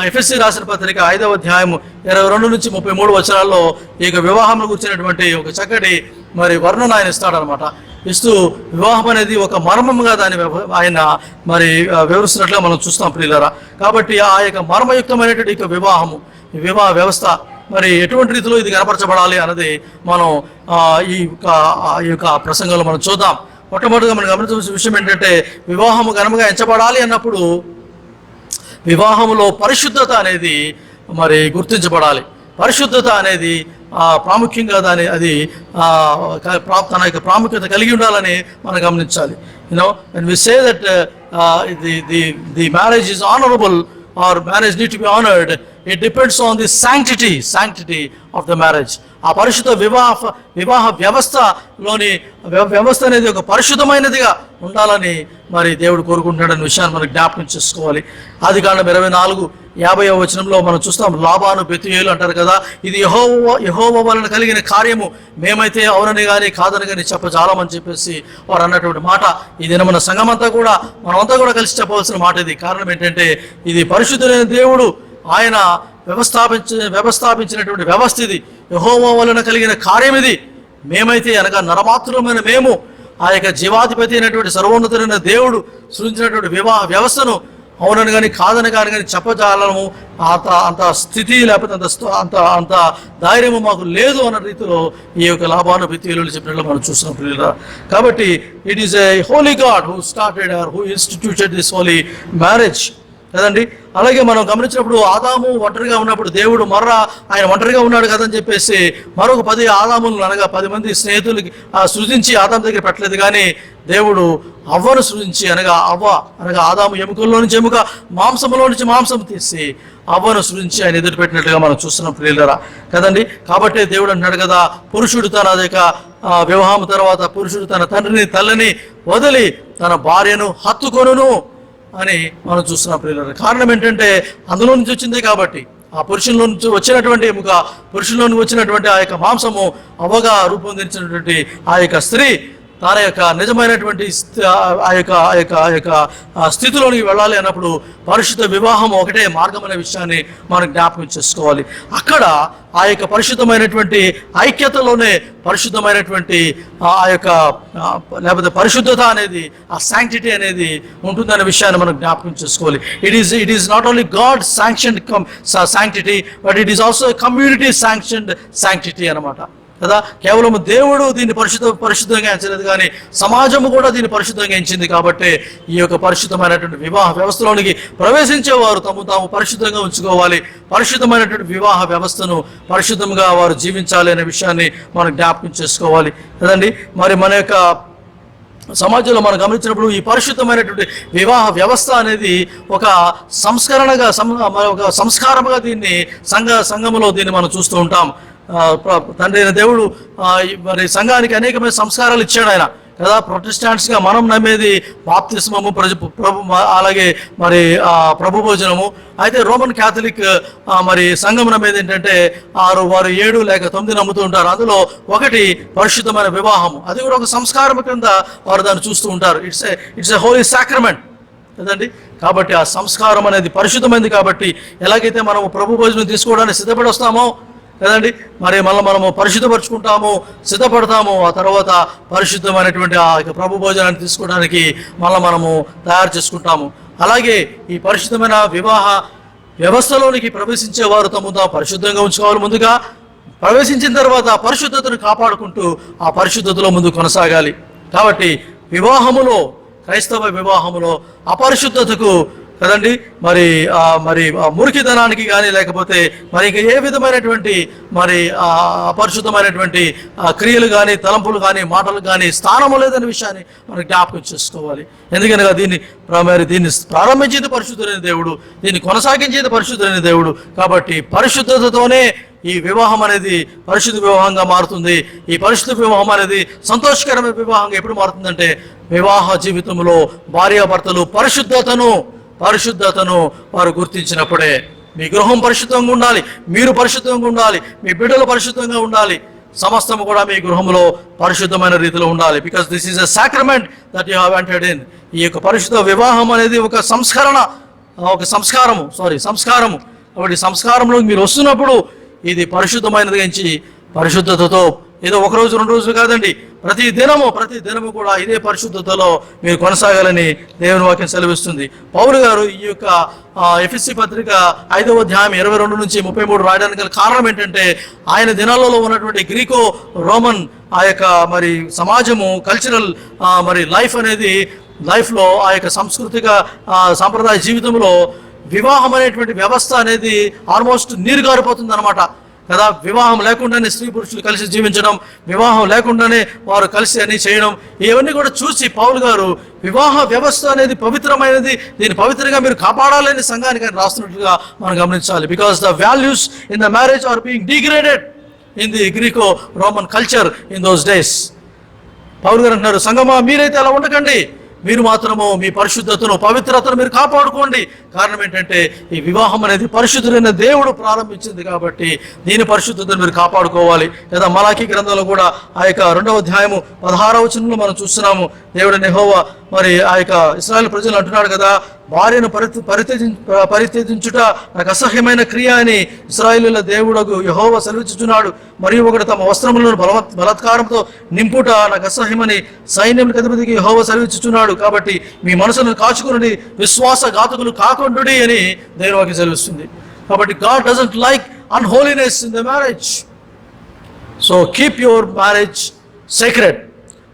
ఎఫెసీ రాసిన పత్రిక 5వ అధ్యాయం 22-33 వచనాల్లో ఈ యొక్క వివాహంలో కూర్చున్నటువంటి ఒక చక్కటి మరి వర్ణన ఆయన ఇస్తాడనమాట. ఇస్తూ వివాహం అనేది ఒక మర్మముగా దాన్ని ఆయన మరి వివరిస్తున్నట్లుగా మనం చూస్తాం ప్రియులారా. కాబట్టి ఆ యొక్క మర్మయుక్తమైనటువంటి వివాహ వ్యవస్థ మరి ఎటువంటి రీతిలో ఇది కనపరచబడాలి అన్నది మనం ఈ యొక్క ప్రసంగంలో మనం చూద్దాం. మొట్టమొదటిగా మనం గమనించవలసిన విషయం ఏంటంటే, వివాహము ఘనముగా ఎంచబడాలి అన్నప్పుడు వివాహములో పరిశుద్ధత అనేది మరి గుర్తించబడాలి. పరిశుద్ధత అనేది ప్రాముఖ్యంగా అది తన యొక్క ప్రాముఖ్యత కలిగి ఉండాలని మనం గమనించాలి. when we say that the marriage is honorable or marriage need to be honored, it depends on the sanctity of the marriage. ఆ పరిశుద్ధ వివాహ వ్యవస్థ అనేది ఒక పరిశుద్ధమైనదిగా ఉండాలని మరి దేవుడు కోరుకుంటున్నాడనే విషయాన్ని మనం జ్ఞాపకం చేసుకోవాలి. ఆదికాండం 24:50వ వచనంలో మనం చూస్తాం, లాబాను బెతుయేలు అంటారు కదా, ఇది యెహోవా వలన కలిగిన కార్యము, మేమైతే అవునని కానీ కాదని కానీ చెప్పజాలమని చెప్పేసి వారు అన్నటువంటి మాట ఈ దిన మన సంఘమంతా కూడా మనమంతా కూడా కలిసి చెప్పవలసిన మాట ఇది. కారణం ఏంటంటే ఇది పరిశుద్ధులైన దేవుడు ఆయన వ్యవస్థాపించినటువంటి వ్యవస్థ ఇది. యెహోవా వలన కలిగిన కార్యం ఇది. మేమైతే అనగా నరమాత్రులమైన మేము ఆ యొక్క జీవాధిపతి అయినటువంటి సర్వోన్నతుడైన దేవుడు సృజించినటువంటి వివాహ వ్యవస్థను అవునని కానీ కాదని కానీ చెప్పజాలము అంత స్థితి లేకపోతే అంత ధైర్యము మాకు లేదు అన్న రీతిలో ఈ యొక్క లాభానుభూతులు చెప్పినట్లు మనం చూస్తున్నాం ప్రియులారా. కాబట్టి it is a holy God who started or who instituted this holy marriage కదండి. అలాగే మనం గమనించినప్పుడు ఆదాము ఒంటరిగా ఉన్నప్పుడు దేవుడు ఆయన ఒంటరిగా ఉన్నాడు కదని చెప్పేసి మరొక 10 ఆదాములను అనగా 10 మంది స్నేహితులకి సృజించి ఆదాము దగ్గర పెట్టలేదు. కానీ దేవుడు అవ్వను సృజించి అనగా ఆదాము ఎముకల్లో నుంచి ఎముక, మాంసంలో నుంచి మాంసం తీసి అవ్వను సృజించి ఆయన ఎదురు పెట్టినట్లుగా మనం చూస్తున్నాం ప్రియులారా కదండి. కాబట్టి దేవుడు అంటున్నాడు కదా, పురుషుడు తన వివాహం తర్వాత పురుషుడు తన తండ్రిని తల్లిని వదిలి తన భార్యను హత్తుకొనును అని మనం చూస్తున్నాం ప్రియులారా. కారణం ఏంటంటే అందులో నుంచి వచ్చిందే కాబట్టి, ఆ పురుషుల్లో నుంచి వచ్చినటువంటి ఎముక, పురుషుల్లో నుంచి వచ్చినటువంటి ఆ యొక్క మాంసము అవ్వగా రూపొందించినటువంటి ఆ యొక్క స్త్రీ తన యొక్క నిజమైనటువంటి ఆ యొక్క స్థితిలోనికి వెళ్ళాలి అన్నప్పుడు పరిశుద్ధ వివాహం ఒకటే మార్గం అనే విషయాన్ని మనం జ్ఞాపకం చేసుకోవాలి. అక్కడ ఆ యొక్క పరిశుద్ధమైనటువంటి ఐక్యతలోనే పరిశుద్ధమైనటువంటి ఆ యొక్క లేకపోతే పరిశుద్ధత అనేది, ఆ శాంక్టిటీ అనేది ఉంటుందనే విషయాన్ని మనం జ్ఞాపకం చేసుకోవాలి. It is not only God sanctioned sanctity, but it is also community sanctioned sanctity అన్నమాట కదా. కేవలం దేవుడు దీన్ని పరిశుద్ధంగా ఎంచలేదు, కానీ సమాజము కూడా దీన్ని పరిశుద్ధంగా ఎంచింది. కాబట్టి ఈ యొక్క పరిశుద్ధమైనటువంటి వివాహ వ్యవస్థలోనికి ప్రవేశించేవారు తాము పరిశుద్ధంగా ఉంచుకోవాలి. పరిశుద్ధమైనటువంటి వివాహ వ్యవస్థను పరిశుద్ధంగా వారు జీవించాలి అనే విషయాన్ని మనం జ్ఞాపకం చేసుకోవాలి కదండి. మరి మన యొక్క సమాజంలో మనం గమనించినప్పుడు ఈ పరిశుద్ధమైనటువంటి వివాహ వ్యవస్థ అనేది ఒక సంస్కారముగా దీన్ని సంఘములో దీన్ని మనం చూస్తూ ఉంటాం. తండ్రి అయిన దేవుడు మరి సంఘానికి అనేకమైన సంస్కారాలు ఇచ్చాడు ఆయన కదా. ప్రొటెస్టాంట్స్గా మనం నమ్మేది బాప్తిస్మము, అలాగే మరి ప్రభు భోజనము. అయితే రోమన్ క్యాథలిక్ మరి సంఘం నమ్మేది ఏంటంటే వారు 7 లేక 9 నమ్ముతూ ఉంటారు. అందులో ఒకటి పరిశుద్ధమైన వివాహము. అది కూడా ఒక సంస్కారం కింద వారు దాన్ని చూస్తూ ఉంటారు. ఇట్స్ ఎ హోలీ సాక్రమెంట్ కదండి. కాబట్టి ఆ సంస్కారం అనేది పరిశుద్ధమైంది. కాబట్టి ఎలాగైతే మనము ప్రభు భోజనం తీసుకోవడానికి సిద్ధపడి వస్తామో కదండి, మరి మనము పరిశుద్ధపరుచుకుంటాము, సిద్ధపడతాము. ఆ తర్వాత పరిశుద్ధమైనటువంటి ఆ ప్రభు భోజనాన్ని తీసుకోవడానికి మనము తయారు చేసుకుంటాము. అలాగే ఈ పరిశుద్ధమైన వివాహ వ్యవస్థలోనికి ప్రవేశించేవారు తాము పరిశుద్ధంగా ఉంచుకోవాలి. ముందుగా ప్రవేశించిన తర్వాత పరిశుద్ధతను కాపాడుకుంటూ ఆ పరిశుద్ధతలో ముందు కొనసాగాలి. కాబట్టి వివాహములో, క్రైస్తవ వివాహములో అపరిశుద్ధతకు కదండి మరి మురికిదనానికి కానీ లేకపోతే మరి ఇంకా ఏ విధమైనటువంటి మరి అపరిశుద్ధమైనటువంటి క్రియలు కానీ, తలంపులు కానీ, మాటలు కానీ స్థానము లేదనే విషయాన్ని మనం జ్ఞాపకం చేసుకోవాలి. ఎందుకనగా దీన్ని ప్రారంభించేది పరిశుద్ధులైన దేవుడు, దీన్ని కొనసాగించేది పరిశుద్ధులైన దేవుడు. కాబట్టి పరిశుద్ధతతోనే ఈ వివాహం అనేది పరిశుద్ధ వివాహంగా మారుతుంది. ఈ పరిశుద్ధ వివాహం అనేది సంతోషకరమైన వివాహంగా ఎప్పుడు మారుతుందంటే వివాహ జీవితంలో భార్యాభర్తలు పరిశుద్ధతను వారు గుర్తించినప్పుడే. మీ గృహం పరిశుద్ధంగా ఉండాలి, మీరు పరిశుద్ధంగా ఉండాలి, మీ బిడ్డలు పరిశుద్ధంగా ఉండాలి, సమస్తము కూడా మీ గృహంలో పరిశుద్ధమైన రీతిలో ఉండాలి. Because this is a sacrament that you have entered in. ఈ యొక్క పరిశుద్ధ వివాహం అనేది ఒక సంస్కారము. కాబట్టి సంస్కారంలో మీరు వస్తున్నప్పుడు ఇది పరిశుద్ధమైనది ఎంచి పరిశుద్ధతతో ఏదో 1 రోజు 2 రోజులు కాదండి, ప్రతి దినము కూడా ఇదే పరిశుద్ధతలో మీరు కొనసాగాలని దేవుని వాక్యం సెలవిస్తుంది. పౌలు గారు ఈ యొక్క ఎఫెసీ పత్రిక 5వ అధ్యాయం 22 నుంచి 33 రాయడానికి గల కారణం ఏంటంటే ఆయన దినాలలో ఉన్నటువంటి గ్రీకో రోమన్ ఆ యొక్క మరి సమాజము, కల్చరల్ మరి లైఫ్లో ఆ యొక్క సాంస్కృతిక సాంప్రదాయ జీవితంలో వివాహం అనేటువంటి వ్యవస్థ అనేది ఆల్మోస్ట్ నీరు గారిపోతుంది అనమాట కదా. వివాహం లేకుండానే స్త్రీ పురుషులు కలిసి జీవించడం, వివాహం లేకుండానే వారు కలిసి అని చేయడం, ఇవన్నీ కూడా చూసి పౌలు గారు వివాహ వ్యవస్థ అనేది పవిత్రమైనది, దీన్ని పవిత్రంగా మీరు కాపాడాలని సంఘానికి ఆయన రాస్తున్నట్లుగా మనం గమనించాలి. Because the values in the marriage are being degraded in the Greco Roman culture in those days. Paul గారు అంటున్నారు, సంఘమా మీరైతే అలా ఉండకండి, మీరు మాత్రము మీ పరిశుద్ధతను, పవిత్రతను మీరు కాపాడుకోండి. కారణం ఏంటంటే ఈ వివాహం అనేది పరిశుద్ధులైన దేవుడు ప్రారంభించింది కాబట్టి దీని పరిశుద్ధతను మీరు కాపాడుకోవాలి. లేదా మలాకీ గ్రంథంలో కూడా ఆ యొక్క 2వ అధ్యాయము 16వ వచనంలో మనం చూస్తున్నాము. దేవుడైన యెహోవా మరి ఆ యొక్క ఇశ్రాయేలు ప్రజలు అంటున్నాడు కదా, భార్యను పరిత్యజించుట నాకు అసహ్యమైన క్రియ అని ఇశ్రాయేలీయుల దేవుడగు యెహోవా సెలవిచ్చుచున్నాడు. మరియు ఒకడు తమ వస్త్రములను బలాత్కారంతో నింపుట నాకు అసహ్యమని సైన్యములకు అధిపతికి యెహోవా సెలవిచ్చుచున్నాడు. కాబట్టి మీ మనసులను కాచుకుని విశ్వాసఘాతకులు కాకుండుడి అని దేవుని వాక్యం సెలవిస్తుంది. కాబట్టి God doesn't like అన్హోలీనెస్ in the marriage. So keep your marriage secret.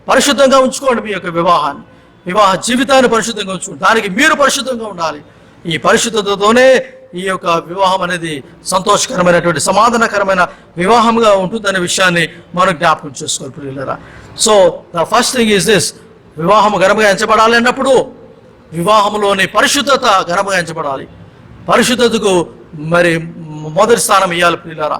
పరిశుద్ధంగా ఉంచుకోండి మీ యొక్క వివాహాన్ని, వివాహ జీవితాన్ని పరిశుద్ధంగా ఉంచుకోండి. దానికి మీరు పరిశుద్ధంగా ఉండాలి. ఈ పరిశుద్ధతతోనే ఈ యొక్క వివాహం అనేది సంతోషకరమైనటువంటి సమాధానకరమైన వివాహంగా ఉంటుందనే విషయాన్ని మనం జ్ఞాపకం చేసుకోవాలి ప్రియులారా. So the first thing is this, వివాహం ఘనముగా ఎంచబడాలి అన్నప్పుడు వివాహంలోని పరిశుద్ధత ఘనముగా ఎంచబడాలి. పరిశుద్ధతకు మరి మొదటి స్థానం ఇవ్వాలి ప్రియులారా.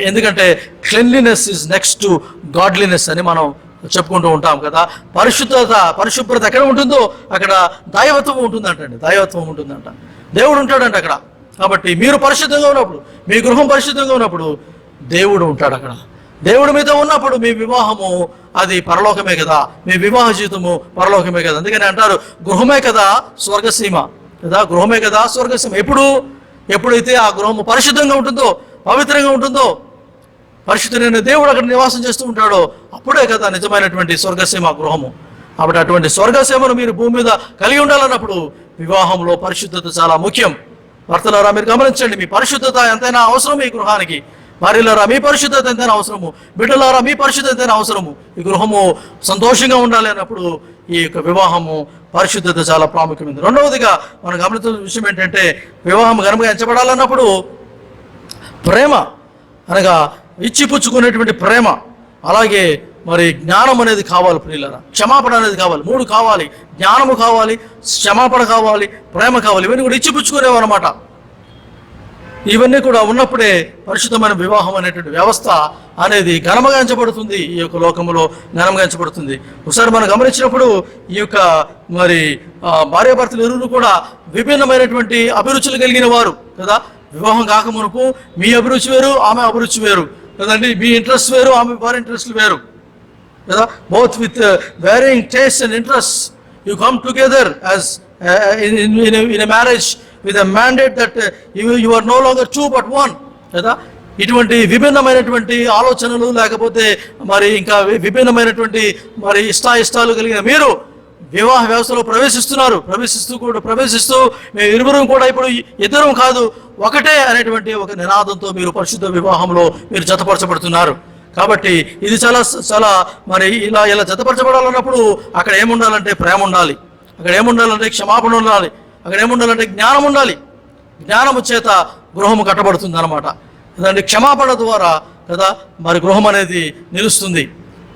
ఎందుకంటే cleanliness is next to godliness అని మనం చెప్పుకుంటూ ఉంటాం కదా. పరిశుభ్రత ఎక్కడ ఉంటుందో అక్కడ దైవత్వం ఉంటుందంటండి, దైవత్వం ఉంటుందంట, దేవుడు ఉంటాడంట అక్కడ. కాబట్టి మీరు పరిశుద్ధంగా ఉన్నప్పుడు, మీ గృహం పరిశుద్ధంగా ఉన్నప్పుడు దేవుడు ఉంటాడు అక్కడ. దేవుడు మీతో ఉన్నప్పుడు మీ వివాహము అది పరలోకమే కదా, మీ వివాహ జీవితము పరలోకమే కదా. అందుకని అంటారు గృహమే కదా స్వర్గసీమ కదా, గృహమే కదా స్వర్గసీమ. ఎప్పుడైతే ఆ గృహము పరిశుద్ధంగా ఉంటుందో, పవిత్రంగా ఉంటుందో, పరిశుద్ధమైన దేవుడు అక్కడ నివాసం చేస్తూ ఉంటాడో అప్పుడే కదా నిజమైనటువంటి స్వర్గసీమ గృహము. కాబట్టి అటువంటి స్వర్గసీమను మీరు భూమి మీద కలిగి ఉండాలన్నప్పుడు వివాహంలో పరిశుద్ధత చాలా ముఖ్యం. భర్తలారా మీరు గమనించండి, మీ పరిశుద్ధత ఎంతైనా అవసరం ఈ గృహానికి. భార్యలారా మీ పరిశుద్ధత ఎంతైనా అవసరము, బిడ్డలారా మీ పరిశుద్ధత ఎంతైనా అవసరము. ఈ గృహము సంతోషంగా ఉండాలి అన్నప్పుడు ఈ యొక్క వివాహము పరిశుద్ధత చాలా ప్రాముఖ్యమైనది. రెండవదిగా మనం గమనించిన విషయం ఏంటంటే, వివాహం ఘనంగా ఎంచబడాలన్నప్పుడు ప్రేమ అనగా ఇచ్చిపుచ్చుకునేటువంటి ప్రేమ, అలాగే మరి జ్ఞానం అనేది కావాలి ప్రియులారా. క్షమాపణ అనేది కావాలి. 3 కావాలి, జ్ఞానము కావాలి, క్షమాపణ కావాలి, ప్రేమ కావాలి. ఇవన్నీ కూడా ఇచ్చిపుచ్చుకునేవి అన్నమాట. ఇవన్నీ కూడా ఉన్నప్పుడే పరిశుద్ధమైన వివాహం అనేటువంటి వ్యవస్థ అనేది ఘనముగా ఎంచబడుతుంది, ఈ యొక్క లోకములో ఘనంగా ఎంచబడుతుంది. ఒకసారి మనం గమనించినప్పుడు ఈ యొక్క మరి భార్యాభర్తలు ఇరువురు కూడా విభిన్నమైనటువంటి అభిరుచులు కలిగిన వారు కదా. వివాహం కాకమునుపు మీ అభిరుచి వేరు, ఆమె అభిరుచి వేరు కదండి. మీ ఇంట్రెస్ట్ వేరు, ఆమె వారి ఇంట్రెస్ట్లు వేరు కదా. Both with wearing taste and interest you come together as in a marriage with a mandate that you are no longer two but one కదా. ఇటువంటి విభిన్నమైనటువంటి ఆలోచనలు లేకపోతే మరి ఇంకా విభిన్నమైనటువంటి మరి ఇష్టాలు కలిగిన మీరు వివాహ వ్యవస్థలో ప్రవేశిస్తూ మేము ఇరువురం కూడా ఇప్పుడు ఇద్దరం కాదు ఒకటే అనేటువంటి ఒక నినాదంతో మీరు పరిశుద్ధ వివాహంలో మీరు జతపరచబడుతున్నారు. కాబట్టి ఇది చాలా చాలా మరి ఇలా జతపరచబడాలన్నప్పుడు అక్కడ ఏముండాలంటే ప్రేమ ఉండాలి, అక్కడ ఏముండాలంటే క్షమాపణ ఉండాలి, అక్కడ ఏముండాలంటే జ్ఞానం ఉండాలి. జ్ఞానము చేత గృహము కట్టబడుతుంది అన్నమాట కదండి. క్షమాపణ ద్వారా కదా మరి గృహం అనేది నిలుస్తుంది,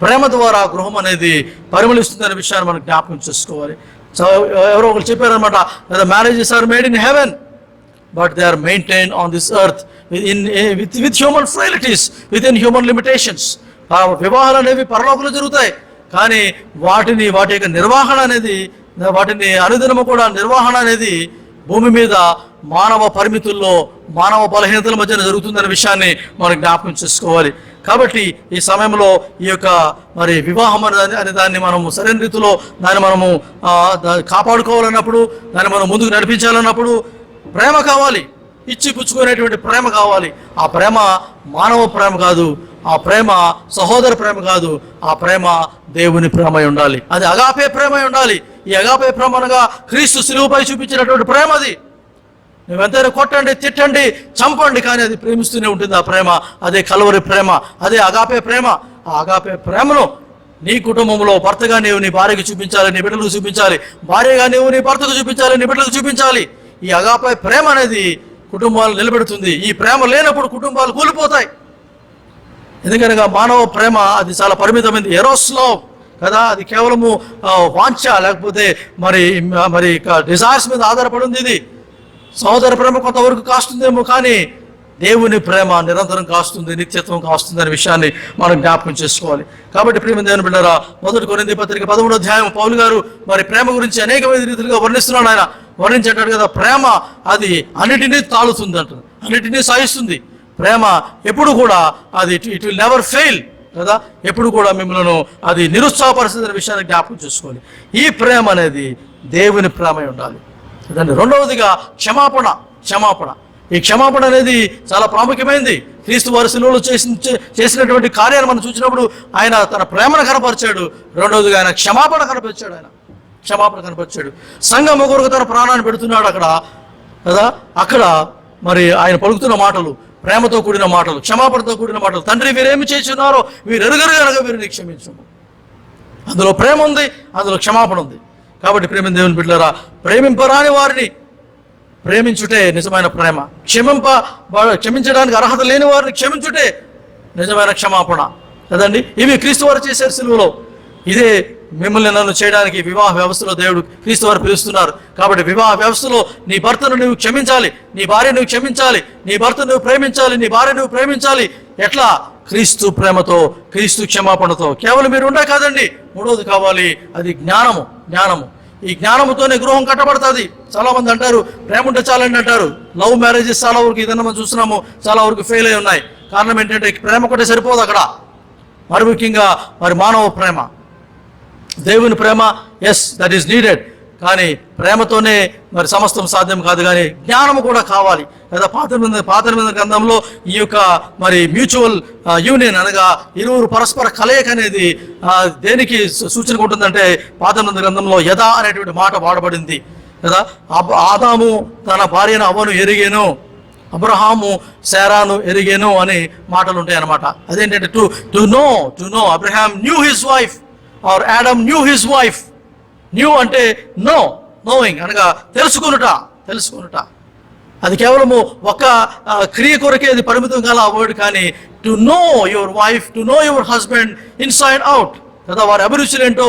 ప్రేమ ద్వారా గృహం అనేది పరిమళిస్తుంది అనే విషయాన్ని మనం జ్ఞాపకం చేసుకోవాలి. సో ఎవరో ఒకరు చెప్పారనమాట, marriages are made in heaven but they are maintained on this earth with human frailties with in human limitations. ఆ వివాహాలు అనేవి పరలోకంలో జరుగుతాయి, కానీ వాటి యొక్క నిర్వహణ అనేది, వాటిని అనుదినము కూడా నిర్వహణ అనేది భూమి మీద మానవ పరిమితుల్లో మానవ బలహీనతల మధ్యన జరుగుతుందనే విషయాన్ని మనం జ్ఞాపకం చేసుకోవాలి. కాబట్టి ఈ సమయంలో ఈ యొక్క మరి వివాహం అనే దాన్ని మనము సరైన రీతిలో దాన్ని మనము కాపాడుకోవాలన్నప్పుడు, దాన్ని మనం ముందుకు నడిపించాలన్నప్పుడు ప్రేమ కావాలి, ఇచ్చి పుచ్చుకునేటువంటి ప్రేమ కావాలి. ఆ ప్రేమ మానవ ప్రేమ కాదు, ఆ ప్రేమ సహోదర ప్రేమ కాదు, ఆ ప్రేమ దేవుని ప్రేమ ఉండాలి. అది అగాపే ప్రేమ ఉండాలి. ఈ అగాపే ప్రేమ అనగా క్రీస్తు శిలువపై చూపించినటువంటి ప్రేమ. అది నువ్వెంతైనా కొట్టండి, తిట్టండి, చంపండి, కానీ అది ప్రేమిస్తూనే ఉంటుంది ఆ ప్రేమ. అదే కల్వరి ప్రేమ, అదే అగాపే ప్రేమ. ఆ అగాపే ప్రేమను నీ కుటుంబంలో భర్తగా నీవు నీ భార్యకు చూపించాలి, నీ బిడ్డలకు చూపించాలి, భార్యగా నీవు నీ భర్తకు చూపించాలి, నీ బిడ్డలకు చూపించాలి. ఈ అగాపే ప్రేమ అనేది కుటుంబాలు నిలబెడుతుంది. ఈ ప్రేమ లేనప్పుడు కుటుంబాలు కూలిపోతాయి. ఎందుకనగా మానవ ప్రేమ అది చాలా పరిమితమైనది. ఎరోస్ లవ్ కదా, అది కేవలము వాంఛ లేకపోతే మరి డిజైర్స్ మీద ఆధారపడింది. ఇది సహోదర ప్రేమ కొంతవరకు కాస్తుందేమో, కానీ దేవుని ప్రేమ నిరంతరం కాస్తుంది, నిత్యత్వం కాస్తుంది అనే విషయాన్ని మనం జ్ఞాపకం చేసుకోవాలి. కాబట్టి ప్రేమ దేవుని బిడ్డలారా, 1 కొరింథీ పత్రిక 13వ అధ్యాయం పౌలు గారు మరి ప్రేమ గురించి అనేకమైన రీతిలుగా వర్ణిస్తున్నాడు. ఆయన వర్ణించేటాడు కదా, ప్రేమ అది అన్నిటినీ తాళుతుంది అంటుంది, అన్నిటినీ సహిస్తుంది. ప్రేమ ఎప్పుడు కూడా అది ఇట్ విల్ నెవర్ ఫెయిల్ కదా, ఎప్పుడు కూడా మిమ్మల్ని అది నిరుత్సాహపరుస్తుంది అనే విషయాన్ని జ్ఞాపకం చేసుకోవాలి. ఈ ప్రేమ అనేది దేవుని ప్రేమ ఉండాలి కదండి. రెండవదిగా క్షమాపణ. ఈ క్షమాపణ అనేది చాలా ప్రాముఖ్యమైనది. క్రీస్తు వారి శిలువలో చేసినటువంటి కార్యాన్ని మనం చూసినప్పుడు ఆయన తన ప్రేమను కనపరిచాడు. రెండవదిగా ఆయన క్షమాపణ కనపరిచాడు. సంఘం కొరకు తన ప్రాణాన్ని పెడుతున్నాడు అక్కడ కదా. అక్కడ మరి ఆయన పలుకుతున్న మాటలు ప్రేమతో కూడిన మాటలు, క్షమాపణతో కూడిన మాటలు. తండ్రి, వీరేమి చేస్తున్నారో వీరు ఎరుగరు కనుక వీరిని క్షమించము. అందులో ప్రేమ ఉంది, అందులో క్షమాపణ ఉంది. కాబట్టి ప్రేమ దేవుని బిడ్డలారా, ప్రేమింపరాని వారిని ప్రేమించుటే నిజమైన ప్రేమ. క్షమించడానికి అర్హత లేని వారిని క్షమించుటే నిజమైన క్షమాపణ కదండి. ఇవి క్రీస్తు వారు చేశారు సిలువలో. ఇదే మిమ్మల్ని నన్ను చేయడానికి వివాహ వ్యవస్థలో దేవుడు క్రీస్తు వారు పిలుస్తున్నారు. కాబట్టి వివాహ వ్యవస్థలో నీ భర్తను నువ్వు క్షమించాలి, నీ భార్య నువ్వు క్షమించాలి, నీ భర్త నువ్వు ప్రేమించాలి, నీ భార్య నువ్వు ప్రేమించాలి. ఎట్లా? క్రీస్తు ప్రేమతో, క్రీస్తు క్షమాపణతో. కేవలం మీరు ఉండే కాదండి. మూడవది కావాలి, అది జ్ఞానము. ఈ జ్ఞానముతోనే గృహం కట్టబడుతుంది. చాలా మంది అంటారు ప్రేమ ఉంటే చాలండి అంటారు. లవ్ మ్యారేజెస్ చాలా వరకు ఇదన్నా మనం చూస్తున్నాము, చాలా వరకు ఫెయిల్ అయి ఉన్నాయి. కారణం ఏంటంటే ప్రేమ ఒకటే సరిపోదు అక్కడ. మరి ముఖ్యంగా మరి మానవ ప్రేమ, దేవుని ప్రేమ, ఎస్ దట్ ఈస్ నీడెడ్. కానీ ప్రేమతోనే మరి సమస్తం సాధ్యం కాదు. కానీ జ్ఞానము కూడా కావాలి కదా. పాత నిబంధన గ్రంథంలో ఈ యొక్క మరి మ్యూచువల్ యూనియన్ అనగా ఇరువురు పరస్పర కలయిక అనేది దేనికి సూచన ఉంటుందంటే పాత నిబంధన గ్రంథంలో యథా అనేటువంటి మాట వాడబడింది కదా. ఆదాము తన భార్యను అవ్వను ఎరిగేను, అబ్రహాము శారాను ఎరిగేను అనే మాటలు ఉంటాయి అన్నమాట. అదేంటంటే to know Abraham new his wife or Adam new his wife. New అంటే నోయింగ్ అనగా తెలుసుకునుట. అది కేవలము ఒక క్రియ కొరకే అది పరిమితం కాల ఆ వర్డ్. కానీ to know your wife, to know your husband inside out కదా. వారి అభిరుచులు ఏంటో,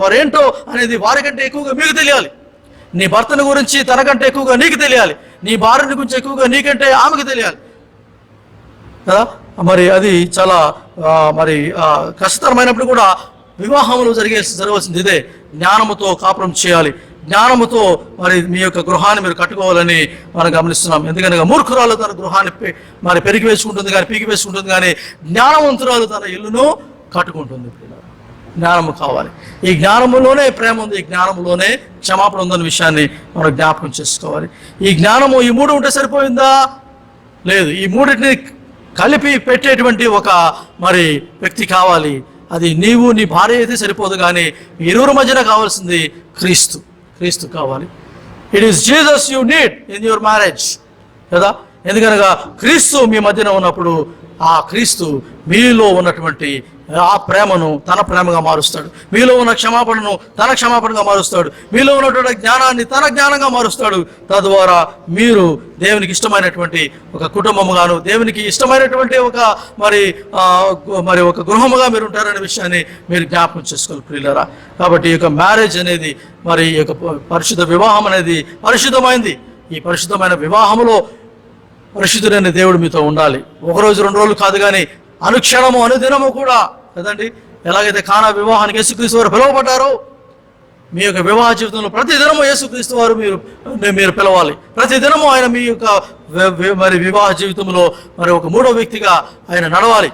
వారేంటో అనేది వారికంటే ఎక్కువగా మీకు తెలియాలి. నీ భర్తని గురించి తనకంటే ఎక్కువగా నీకు తెలియాలి, నీ భార్యని గురించి ఎక్కువగా నీకంటే ఆమెకు తెలియాలి కదా. మరి అది చాలా మరి కష్టతరమైనప్పుడు కూడా వివాహంలో జరగవలసింది ఇదే. జ్ఞానముతో కాపురం చేయాలి, జ్ఞానముతో మరి మీ యొక్క గృహాన్ని మీరు కట్టుకోవాలని మనం గమనిస్తున్నాం. ఎందుకనగా మూర్ఖురాలు తన గృహాన్ని మరి పెరిగి వేసుకుంటుంది కానీ పీకి వేసుకుంటుంది, కానీ జ్ఞానవంతురాలు తన ఇల్లును కట్టుకుంటుంది. జ్ఞానము కావాలి. ఈ జ్ఞానములోనే ప్రేమ ఉంది, ఈ జ్ఞానములోనే క్షమాపణ ఉందన్న విషయాన్ని మనం జ్ఞాపకం చేసుకోవాలి. ఈ జ్ఞానము ఈ మూడు ఉంటే సరిపోయిందా? లేదు. ఈ మూడింటిని కలిపి పెట్టేటువంటి ఒక మరి వ్యక్తి కావాలి. అది నీవు నీ భార్య అయితే సరిపోదు, కానీ ఇరువురు మధ్యన కావాల్సింది క్రీస్తు కావాలి. It is Jesus you need in your marriage కదా. ఎందుకనగా క్రీస్తు మీ మధ్యన ఉన్నప్పుడు ఆ క్రీస్తు మీలో ఉన్నటువంటి ఆ ప్రేమను తన ప్రేమగా మారుస్తాడు, మీలో ఉన్న క్షమాపణను తన క్షమాపణగా మారుస్తాడు, మీలో ఉన్నటువంటి జ్ఞానాన్ని తన జ్ఞానంగా మారుస్తాడు. తద్వారా మీరు దేవునికి ఇష్టమైనటువంటి ఒక కుటుంబముగాను, దేవునికి ఇష్టమైనటువంటి ఒక మరి ఒక గృహముగా మీరు ఉంటారనే విషయాన్ని మీరు జ్ఞాపకం చేసుకోవాలి ప్రియులారా. కాబట్టి ఈ యొక్క మ్యారేజ్ అనేది, మరి ఈ యొక్క పరిశుద్ధ వివాహం అనేది పరిశుద్ధమైంది. ఈ పరిశుద్ధమైన వివాహములో పరిశుద్ధుడైన దేవుడు మీతో ఉండాలి. ఒకరోజు 2 రోజులు కాదు, కానీ అనుక్షణము అనుదినము కూడా కదండి. ఎలాగైతే కానా వివాహానికి యేసుక్రీస్తు వారు పిలువబడ్డారో, మీ యొక్క వివాహ జీవితంలో ప్రతి దినము యేసుక్రీస్తు వారు మీరు పిలవాలి. ప్రతి దినము ఆయన మీ యొక్క మరి వివాహ జీవితంలో మరి ఒక 3వ వ్యక్తిగా ఆయన నడవాలి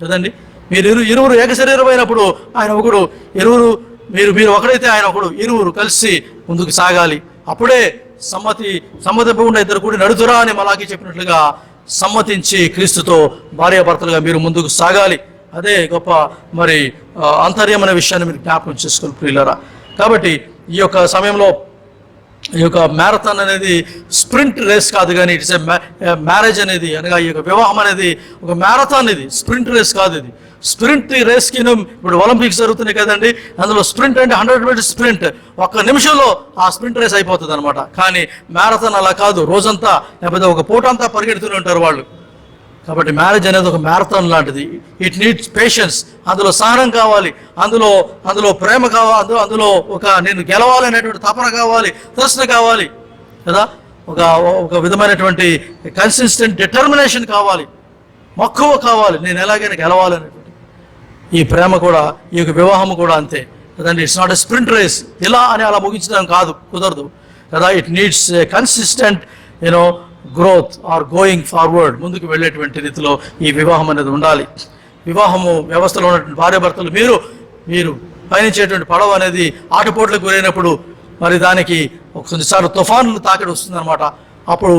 కదండి. మీరు ఇరువురు ఏక శరీరమైనప్పుడు ఆయన ఒకడు, మీరు ఒకడైతే ఆయన ఒకడు, ఇరువురు కలిసి ముందుకు సాగాలి. అప్పుడే సమ్మతింపకుండా ఇద్దరు కూడి నడుతురా అని మలాకి చెప్పినట్లుగా సమ్మతించి క్రీస్తుతో భార్యాభర్తలుగా మీరు ముందుకు సాగాలి. అదే గొప్ప మరి అంతర్యమైన విషయాన్ని మీరు జ్ఞాపకం చేసుకోవాలి ప్రియులారా. కాబట్టి ఈ యొక్క సమయంలో ఈ యొక్క మ్యారథాన్ అనేది స్ప్రింట్ రేస్ కాదు, కానీ ఇట్స్ మ్యారేజ్ అనేది అనగా ఈ యొక్క వివాహం అనేది ఒక మ్యారథాన్. ఇది స్ప్రింట్ రేస్ కాదు. ఇది స్ప్రింట్ రేస్కి ఇప్పుడు ఒలింపిక్స్ జరుగుతున్నాయి కదండి. అందులో స్ప్రింట్ అంటే 100 మీటర్స్ స్ప్రింట్, 1 నిమిషంలో ఆ స్ప్రింట్ రేస్ అయిపోతుంది అనమాట. కానీ మ్యారథాన్ అలా కాదు, రోజంతా లేకపోతే ఒక పూటంతా పరిగెడుతూనే ఉంటారు వాళ్ళు. కాబట్టి మ్యారేజ్ అనేది ఒక మ్యారథాన్ లాంటిది. It needs patience. అందులో సహనం కావాలి, అందులో ప్రేమ కావాలి, అందులో ఒక నేను గెలవాలనేటువంటి తపన కావాలి, తృష్ణ కావాలి కదా. ఒక విధమైనటువంటి కన్సిస్టెంట్ డిటర్మినేషన్ కావాలి, మక్కువ కావాలి, నేను ఎలాగైనా గెలవాలనేటువంటి ఈ ప్రేమ కూడా, ఈ యొక్క వివాహము కూడా అంతే కదండి. It's not a sprint race, ఇలా అని అలా ముగించడం కాదు, కుదరదు కదా. It needs a consistent growth or going forward, ముందుకు వెళ్ళేటువంటి రీతిలో ఈ వివాహం అనేది ఉండాలి. వివాహము వ్యవస్థలో ఉన్నటువంటి భార్యాభర్తలు మీరు పయనించేటువంటి పడవ అనేది ఆటుపోట్లకు గురైనప్పుడు మరి దానికి కొన్నిసార్లు తుఫానులు తాకిడి వస్తుందన్నమాట. అప్పుడు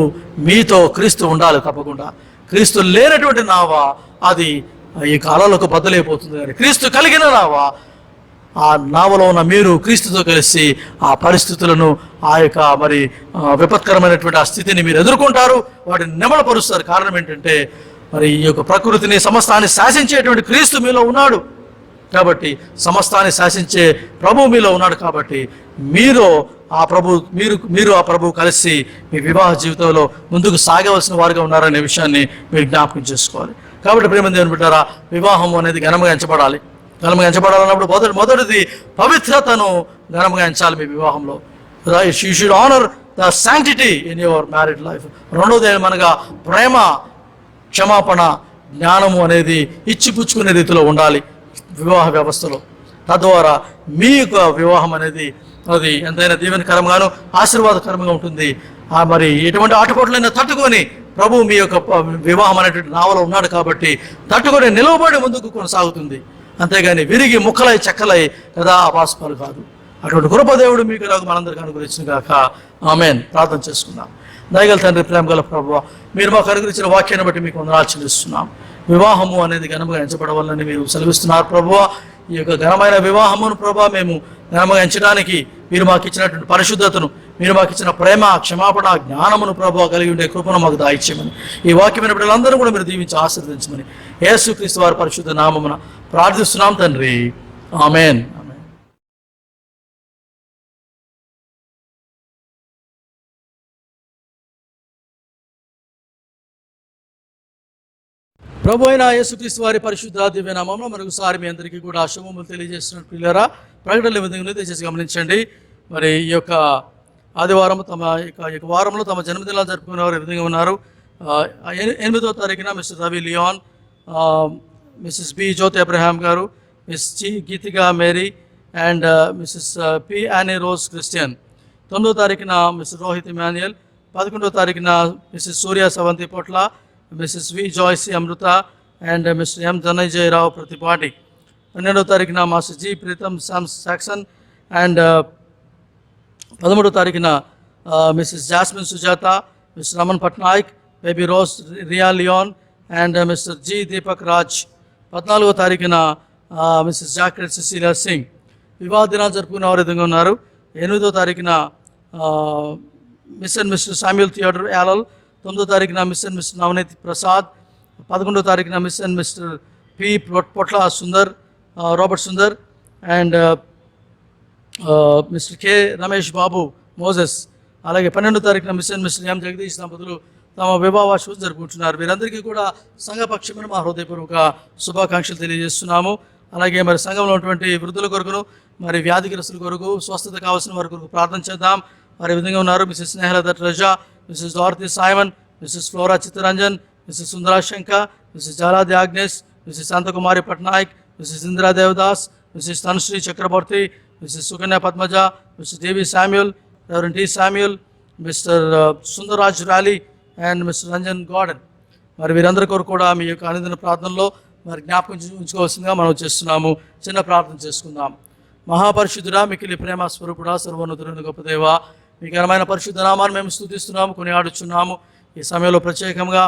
మీతో క్రీస్తు ఉండాలి తప్పకుండా. క్రీస్తు లేనటువంటి నావ అది ఈ కాలంలోకి బద్దలైపోతుంది. కానీ క్రీస్తు కలిగిన నావ, ఆ నావలో ఉన్న మీరు క్రీస్తుతో కలిసి ఆ పరిస్థితులను, ఆ యొక్క మరి విపత్కరమైనటువంటి ఆ స్థితిని మీరు ఎదుర్కొంటారు, వాటిని నెమలపరుస్తారు. కారణం ఏంటంటే మరి ఈ యొక్క ప్రకృతిని సమస్తాన్ని శాసించేటువంటి క్రీస్తు మీలో ఉన్నాడు కాబట్టి, సమస్తాన్ని శాసించే ప్రభు మీలో ఉన్నాడు కాబట్టి మీరు ఆ ప్రభు కలిసి మీ వివాహ జీవితంలో ముందుకు సాగవలసిన వారుగా ఉన్నారనే విషయాన్ని మీరు జ్ఞాపకం చేసుకోవాలి. కాబట్టి ప్రేమ దేవుని బిడ్డారా, వివాహం అనేది ఘనంగా ఎంచబడాలి. ఘనంగా ఎంచబడాలన్నప్పుడు మొదటిది పవిత్రతను ఘనంగా ఎంచాలి మీ వివాహంలో. You should honour the sanctity in your married life. రెండోది మనగా ప్రేమ, క్షమాపణ, జ్ఞానము అనేది ఇచ్చిపుచ్చుకునే రీతిలో ఉండాలి వివాహ వ్యవస్థలో. తద్వారా మీ యొక్క వివాహం అనేది అది ఎంతైనా దీవెనకరంగాను ఆశీర్వాదకరంగా ఉంటుంది. మరి ఎటువంటి ఆటపోట్లైనా తట్టుకొని ప్రభు మీ యొక్క వివాహం అనేటువంటి నావలో ఉన్నాడు కాబట్టి తట్టుకొని నిలవబడి ముందుకు కొనసాగుతుంది. అంతేగాని విరిగి ముక్కలై చెక్కలై కదా అపాస్పాలు కాదు. అటువంటి కృపదేవుడు మీకు మనందరికీ అనుగ్రహించిన గాక. ఆమేన్. ప్రార్థన చేసుకుందాం. దయగల తండ్రి, ప్రేమ గల ప్రభువా, మీరు మాకు అనుగ్రహించిన వాక్యాన్ని బట్టి మీకు వందనాలు చెల్లిస్తున్నాం. వివాహము అనేది ఘనంగా ఎంచబడవాలని మీరు సెలవిస్తున్నారు ప్రభువా. ఈ యొక్క ఘనమైన వివాహమును ప్రభా మేము ఘనంగా ఎంచడానికి మీరు మాకు ఇచ్చినటువంటి పరిశుద్ధతను, మీరు మాకు ఇచ్చిన ప్రేమ, క్షమాపణ, జ్ఞానమును ప్రభావ కలిగి ఉండే కృపను మాకు దాయిచ్యమని, ఈ వాక్యమైన బిడ్డలందరూ కూడా మీరు దీవించి ఆశీర్వదించమని యేసుక్రీస్తు వారి పరిశుద్ధ నామమున ప్రార్థిస్తున్నాం తండ్రి. ఆమేన్. ప్రభు అయిన యేసుక్రీస్తు వారి పరిశుద్ధ దివ్య నామములో మరొకసారి మీ అందరికీ కూడా శుభములు తెలియజేస్తున్న పిల్లరా, ప్రకటనల విధంగా దయచేసి గమనించండి. మరి ఈ యొక్క ఆదివారం ఈ వారంలో తమ జన్మదినాలు జరుపుకునే వారు ఈ విధంగా ఉన్నారు. 8వ తారీఖున Mr Ravi Leon, Mrs B Jyothi Abraham గారు, Miss G Geethika Mary and Mrs P Annie Rose Christian. 9వ తారీఖున మిస్టర్ రోహిత్ ఇమాన్యుయల్. 11వ తారీఖున missus Surya Savanthi Potla, missus we జాయ్సీ Amrutha and Mr ఎం ధనంజయరావు ప్రతిపాటి. 12వ తారీఖున master G Pritam Saxon and 13వ తారీఖున missus jasmine Sujatha, mister Raman Patnaik, baby rose Riya Lyon and mister G Deepak Raj. 14వ తారీఖున missus jacket Cecilia Singh. వివాహ దినాలు జరుపుకునే వారు విధంగా ఉన్నారు. 8వ తారీఖున మిస్ అండ్ మిస్టర్ శామ్యుల్ థియేటర్ యాలల్. 9వ తారీఖున Miss and Mr Navneet Prasad. 11వ తారీఖున Miss and Mr P Potla Sundar, Robert Sundar and Mr K Ramesh Babu Moses. అలాగే 12వ తారీఖున Miss and Mr M Jagadish దంపతులు తమ వివాహ వార్షికోత్సవం జరుపుకుంటున్నారు. వీరందరికీ కూడా సంఘపక్షమైన మా హృదయపూర్వక శుభాకాంక్షలు తెలియజేస్తున్నాము. అలాగే మరి సంఘంలో ఉన్నటువంటి వృద్ధుల కొరకును, మరి వ్యాధిగ్రస్తుల కొరకు, స్వస్థత కావాల్సిన వారి కొరకు ప్రార్థన చేద్దాం. వారి విధంగా ఉన్నారు: Mrs Snehalatha Treza, Mrs Dorothy Simon, Mrs Flora Chittaranjan, Mrs Sundara Shankar, Mrs Jaladi Agnes, Mrs Shanthakumari Patnaik, Mrs Indira Devadas, Mrs Tanushree Chakravarthy, Mrs Sukanya Padmaja, Mr Davy Samuel, reverend T Samuel, Mr Sundarraj Rally and Mr Ranjan Garden. మరి వీరందరి కొరకు కూడా మీ యొక్క అనుదిన ప్రార్థనలో మరి జ్ఞాపకం ఉంచుకోవాల్సిందిగా మనం చేస్తున్నాము. చిన్న ప్రార్థన చేసుకుందాం. మహాపరిశుద్ధుడా, మిక్కిలి ప్రేమ స్వరూపుడా, సర్వోన్నతుడైన గొప్ప దేవా, మీ ఘనమైన పరిశుద్ధ నామాన్ని మేము స్తుతిస్తున్నాము, కొనియాడుచున్నాము. ఈ సమయంలో ప్రత్యేకంగా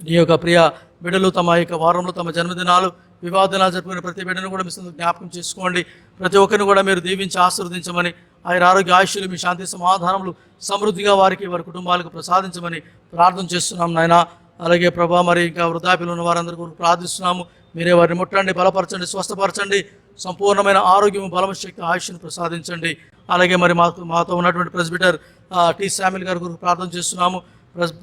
నీ యొక్క ప్రియ బిడ్డలు తమ యొక్క వారంలో తమ జన్మదినాలు, వివాహ దినాలు జరుపుకునే ప్రతి బిడ్డను కూడా మీ జ్ఞాపకం చేసుకోండి. ప్రతి ఒక్కరిని కూడా మీరు దీవించి ఆశీర్వదించమని, ఆయన ఆరోగ్య ఆయుష్యులు, మీ శాంతి సమాధానములు సమృద్ధిగా వారికి, వారి కుటుంబాలకు ప్రసాదించమని ప్రార్థన చేస్తున్నాం నాయన. అలాగే ప్రభా, మరి ఇంకా వృద్ధాప్యులు ఉన్న వారందరి కొరకు ప్రార్థిస్తున్నాము. మీరే వారిని ముట్టండి, బలపరచండి, స్వస్థపరచండి, సంపూర్ణమైన ఆరోగ్యం, బలము, శక్తి, ఆయుష్ను ప్రసాదించండి. అలాగే మరి మాతో ఉన్నటువంటి ప్రెసిడెంట్ టి శామ్యుల్ గారి కొరకు ప్రార్థన చేస్తున్నాము.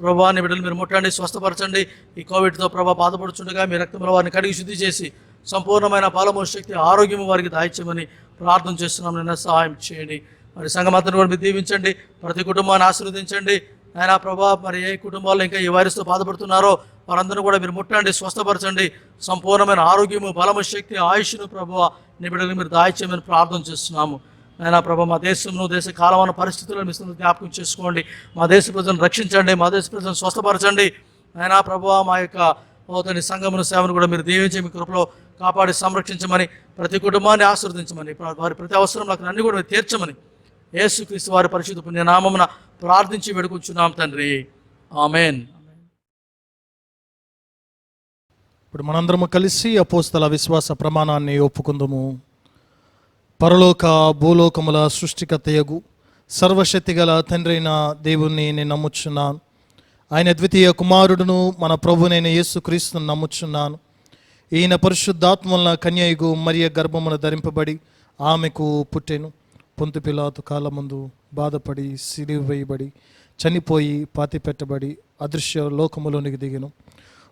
ప్రభా, నీ బిడ్డలు మీరు ముట్టండి, స్వస్థపరచండి. ఈ కోవిడ్తో ప్రభా బాధపడుచుండగా మీ రక్తంలో వారిని కడిగి శుద్ధి చేసి సంపూర్ణమైన బలము, శక్తి, ఆరోగ్యము వారికి దాయిచ్చమని ప్రార్థన చేస్తున్నాం. నేను సహాయం చేయండి. మరి సంఘమంతను కూడా మీరు దీవించండి, ప్రతి కుటుంబాన్ని ఆశీర్వదించండి. ఆయన ప్రభా, మరి ఏ కుటుంబాల్లో ఇంకా ఈ వైరస్తో బాధపడుతున్నారో వారందరూ కూడా మీరు ముట్టండి, స్వస్థపరచండి. సంపూర్ణమైన ఆరోగ్యము, బలము, శక్తి, ఆయుష్ను ప్రభా నీ బిడ్డలు మీరు దాయిచ్చమని ప్రార్థన చేస్తున్నాము. నాయనా ప్రభా, మా దేశంలో దేశ కాలమైన పరిస్థితులను మీ జ్ఞాపకం చేసుకోండి. మా దేశ ప్రజలను రక్షించండి, మా దేశ ప్రజలను స్వస్థపరచండి. నాయనా ప్రభా, మా యొక్క అవుతాని సంఘమును, సేవను కూడా మీరు దీవించి మీ కృపలో కాపాడి సంరక్షించమని, ప్రతి కుటుంబాన్ని ఆశీర్వదించమని, వారి ప్రతి అవసరం నాకు అన్ని కూడా మీరు తీర్చమని యేసుక్రీస్తు వారి పరిశుద్ధ పుణ్య నామమున ప్రార్థించి వేడుకుంటున్నాం తండ్రి. ఆమెన్. ఇప్పుడు మనందరము కలిసి అపోస్తల విశ్వాస ప్రమాణాన్ని ఒప్పుకుందాము. పరలోక భూలోకముల సృష్టికర్తయగు సర్వశక్తి గల తండ్రైన దేవుణ్ణి నేను నమ్ముచున్నాను. ఆయన ద్వితీయ కుమారుడును మన ప్రభునైన యేసుక్రీస్తును నమ్ముచున్నాను. ఈయన పరిశుద్ధాత్మ వలన కన్యయగు మరియ గర్భమున ధరింపబడి ఆమెకు పుట్టెను. పొంతు పిలాతు కాలమందు బాధపడి సిలువ వేయబడి చనిపోయి పాతిపెట్టబడి అదృశ్య లోకములోనికి దిగెను.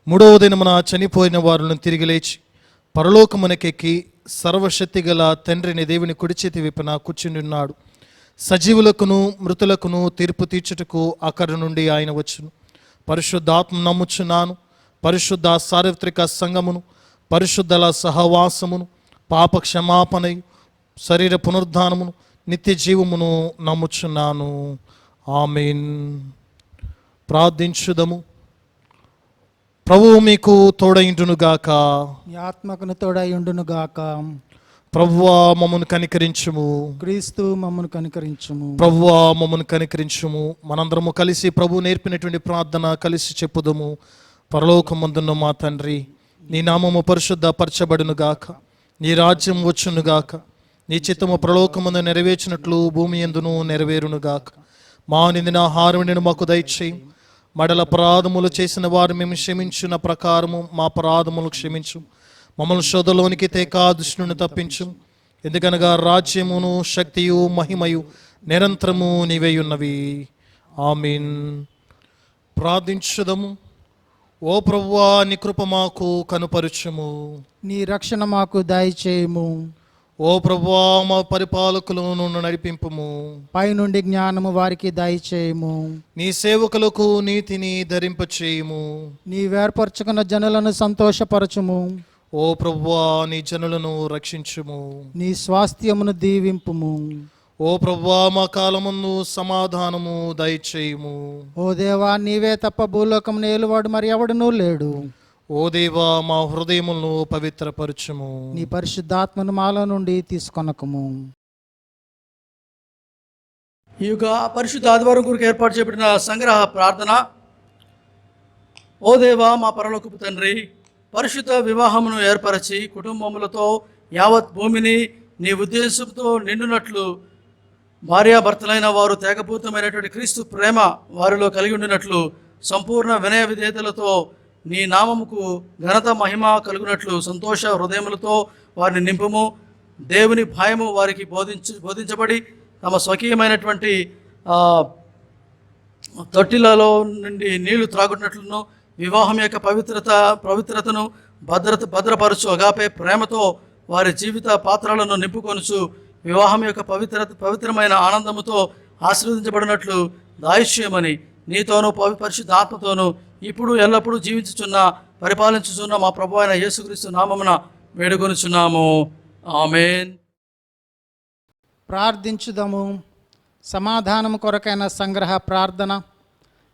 మూడవ దినమున చనిపోయిన వారులను తిరిగి లేచి పరలోకమునకెక్కి సర్వశక్తి గల తండ్రిని దేవుని కుడిచేతి వైపున కూర్చుని ఉన్నాడు. సజీవులకును మృతులకును తీర్పు తీర్చుటకు అక్కడి నుండి ఆయన వచ్చును. పరిశుద్ధాత్మ నమ్ముచున్నాను. పరిశుద్ధ సార్వత్రిక సంఘమును, పరిశుద్ధల సహవాసమును, పాప క్షమాపణయు, శరీర పునరుద్ధానమును, నిత్య జీవమును నమ్ముచున్నాను. ఆమేన్. ప్రార్థించుదము. ప్రభువు మీకు తోడైండునుగాక. నీ ఆత్మకును తోడైయుండునుగాక. ప్రభువా మమ్మను కనికరించుము. క్రీస్తు మమ్మను కనికరించుము. ప్రభువా మమ్మను కనికరించుము. మనందరము కలిసి ప్రభు నేర్పినటువంటి ప్రార్థన కలిసి చెప్పుదము. పరలోకమందున్న మా తండ్రి, నీ నామము పరిశుద్ధపరచబడునుగాక. నీ రాజ్యం వచ్చునుగాక. నీ చిత్తము పరలోకమందు నెరవేర్చినట్లు భూమి యందును నెరవేరునుగాక. మా నిందిన ఆహారమును మాకు దయచేయి. మడల అపరాధములు చేసిన వారు మేము క్షమించిన ప్రకారము మా అపరాధములు క్షమించు. మమ్మల్ని శోధలోనికి తేకా దుష్టుని తప్పించు. ఎందుకనగా రాజ్యమును శక్తియు మహిమయు నిరంతరము నీవై ఉన్నవి. ఆమీన్. ప్రార్థించుదము. ఓ ప్రభువా, నీ కృప మాకు కనుపరుచుము. నీ రక్షణ మాకు దయచేయము. ఓ ప్రభువా, మా పరిపాలకులను నడిపింపుము. పైనుండి జ్ఞానము వారికి దయచేయము. నీ సేవకులకు నీతిని ధరింపచేయుము. నీ వేర్పరచుకున్న జనులను సంతోషపరచుము. ఓ ప్రభువా, నీ జనులను రక్షించుము. నీ స్వాస్థ్యమును దీవింపుము. ఓ ప్రభువా, మా కాలముందు సమాధానము దయచేయుము. ఓ దేవా, నీవే తప్ప భూలోకమును ఏలువాడు మరి ఎవడునూ లేడు. ఓ దేవా, మా హృదయములను పవిత్రపరచుము. నీ పరిశుద్ధాత్మను మాలో నుండి తీసుకొనకము. ఈ యొక్క పరిశుద్ధ ఆదివారం కొరకు ఏర్పాటు చేయబడిన సంగ్రహ ప్రార్థన. ఓ దేవా, మా పరలోకపు తండ్రి, పరిశుద్ధ వివాహమును ఏర్పరచి కుటుంబములతో యావత్ భూమిని నీ ఉద్దేశంతో నిండునట్లు భార్యాభర్తలైన వారు త్యాగపూరితమైనటువంటి క్రీస్తు ప్రేమ వారిలో కలిగి ఉండినట్లు సంపూర్ణ వినయ విధేయతలతో నీ నామముకు ఘనత మహిమ కలుగునట్లు సంతోష హృదయములతో వారిని నింపుము. దేవుని భయము వారికి బోధించబడి తమ స్వకీయమైనటువంటి తొట్టిలలో నుండి నీళ్లు త్రాగునట్లును వివాహం యొక్క పవిత్రతను భద్రపరచు అగాపే ప్రేమతో వారి జీవిత పాత్రలను నింపుకొనుచు వివాహం యొక్క పవిత్రమైన ఆనందముతో ఆశీర్వదించబడినట్లు దాయిష్యమని నీతోనూ పరిశుద్ధ ఆత్మతోనూ ఇప్పుడు ఎల్లప్పుడూ జీవించుచున్న పరిపాలించుచున్న మా ప్రభు అయిన యేసుక్రీస్తు నామమున వేడుకొనుచున్నాము. ఆమేన్. ప్రార్థించుదము. సమాధానము కొరకైన సంగ్రహ ప్రార్థన.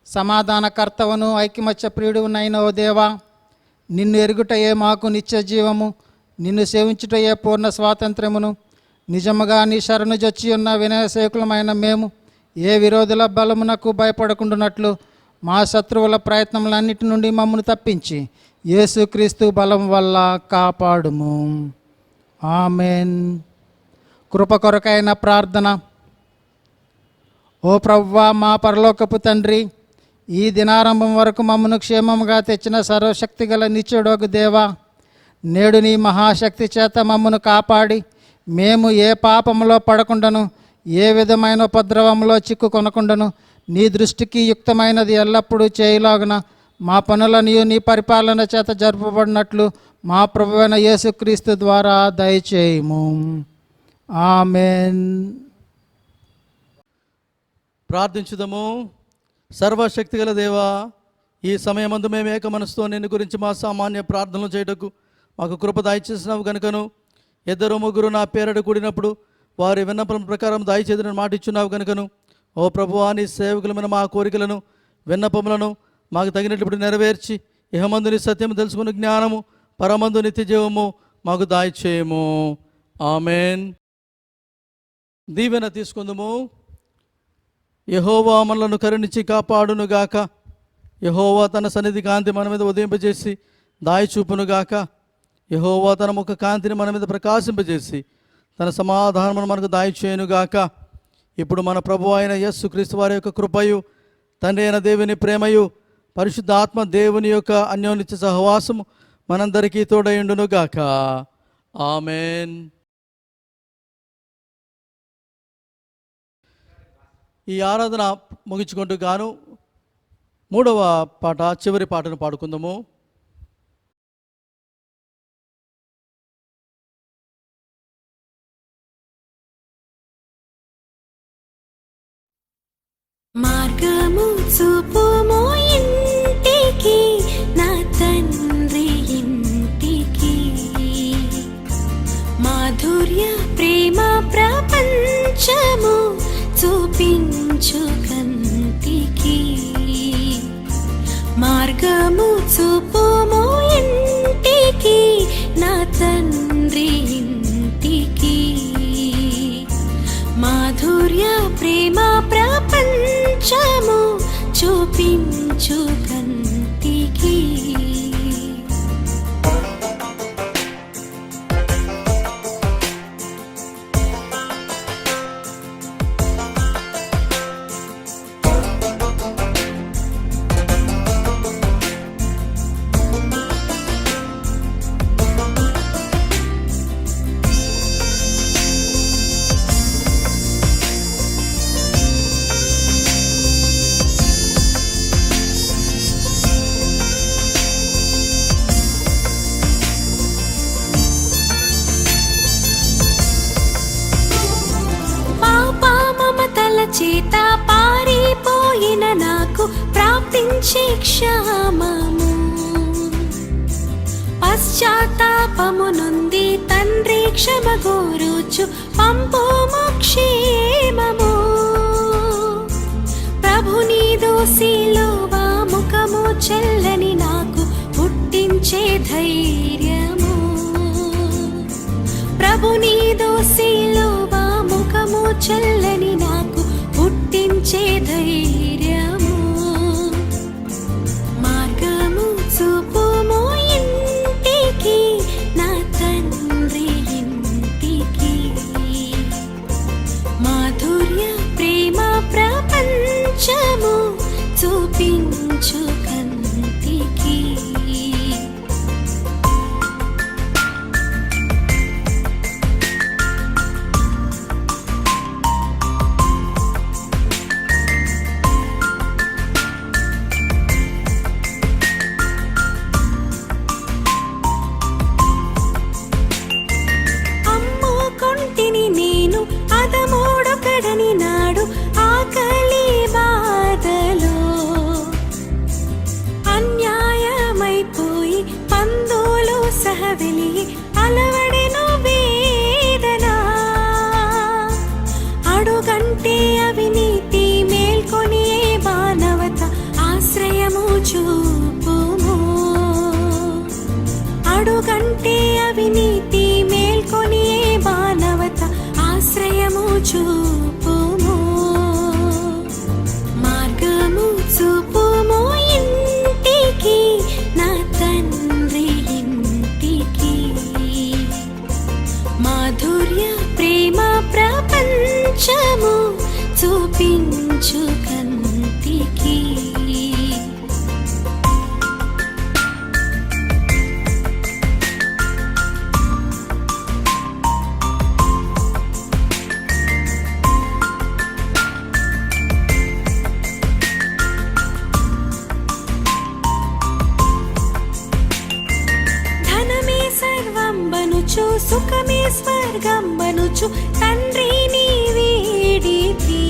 సమాధానకర్తవను ఐకమత్య ప్రియుడునైన ఓ దేవా, నిన్ను ఎరుగుటయే మాకు నిత్య జీవము, నిన్ను సేవించుటయే పూర్ణ స్వాతంత్ర్యమును. నిజముగా నీ శరణు జొచ్చి ఉన్న వినయసేకులమైన మేము ఏ విరోధుల బలమునకు భయపడకుండానట్లు మా శత్రువుల ప్రయత్నములన్నిటి నుండి మమ్మను తప్పించి యేసుక్రీస్తు బలం వల్ల కాపాడుము. ఆమెన్. కృప కొరకైన ప్రార్థన. ఓ ప్రభువా, మా పరలోకపు తండ్రి, ఈ దినారంభం వరకు మమ్మను క్షేమముగా తెచ్చిన సర్వశక్తి గల నిత్యుడోగు దేవా, నేడు నీ మహాశక్తి చేత మమ్మను కాపాడి మేము ఏ పాపములో పడకుండాను ఏ విధమైన ఉపద్రవంలో చిక్కుకొనకుండాను నీ దృష్టికి యుక్తమైనది ఎల్లప్పుడూ చేయలాగున మా పనులను నీ పరిపాలన చేత జరుపబడినట్లు మా ప్రభువైన యేసుక్రీస్తు ద్వారా దయచేయము. ఆమెన్. ప్రార్థించుదము. సర్వశక్తి గల దేవా, ఈ సమయమందు మేము ఏక మనసుతో నిన్ను గురించి మా సామాన్య ప్రార్థనలు చేయుటకు మాకు కృప దయచేసినావు కనుకను, ఇద్దరు ముగ్గురు నా పేరడు కూడినప్పుడు వారి విన్నపం ప్రకారం దయచేదని మాట ఇచ్చున్నావు కనుకను, ఓ ప్రభువా, నీ సేవకులమైన మా కోరికలను విన్నపములను మాకు తగినట్లు నెరవేర్చి ఇహమందు నీ సత్యము తెలుసుకున్న జ్ఞానము పరమందు నిత్య జీవము మాకు దయచేయము. ఆమెన్. దీవెన తీసుకుందుము. యెహోవా మనలను కరుణించి కాపాడునుగాక. యెహోవా తన సన్నిధి కాంతి మన మీద ఉదయింపజేసి దాయి చూపునుగాక. యెహోవా తన ముఖ కాంతిని మన మీద ప్రకాశింపజేసి తన సమాధానమును మనకు దాయి చేయునుగాక. ఇప్పుడు మన ప్రభు అయిన యేసుక్రీస్తు వారి యొక్క కృపయు, తండ్రి అయిన దేవుని ప్రేమయు, పరిశుద్ధాత్మ దేవుని యొక్క అన్యోన్య సహవాసము మనందరికీ తోడయుండునుగాక. ఆమెన్. ఈ ఆరాధన ముగించుకుంటూ గాను 3వ పాట, చివరి పాటను పాడుకుందాము. మార్గము చూపుము ఇంటికి, నా తండ్రి ఇంటికి, మాధుర్య ప్రేమ ప్రపంచము చూపించు కంటికి. మార్గము చూపుము ఇంటికి, నా తండ్రి ఇంటికి, మాధుర్య ప్రేమ ప్రపంచము చూపించు కంటికి. చేత పారిపోయిన నాకు ప్రాప్తించే క్షేమము, పశ్చాత్తాపము నుండి తండ్రి క్షమ కోరుచు పంపుము క్షేమము. ప్రభుని దోసిలోవా ముఖము చెల్లని నాకు పుట్టించే ధైర్యము. ప్రభుని దోసిలోవా ముఖము చెల్లని నాకు పుట్టించే ధైర్యము. మార్గము చూపుము ఇంటికి, నా తండ్రి ఇంటికి, మాధుర్య ప్రేమ ప్రపంచము చూపించు కంటికి. అదమోడొకడని నాడు ఆకలి బాధలో అన్యాయమైపోయి పందులు సహ వెలిగి అలవడెను వేదన. అడుగంటే అవినీతి మేల్కొని మానవత ఆశ్రయము చూపుము. అడుగంటే అవినీతి మేల్కొని మానవత ఆశ్రయము చూపుము. మార్గము చూపుము ఇంటికి, నా తండ్రి ఇంటికి, మాధుర్య ప్రేమ ప్రపంచము చూపించు కంటికి. సుఖమే స్వర్గం బనుచు తండ్రిని వీడితి.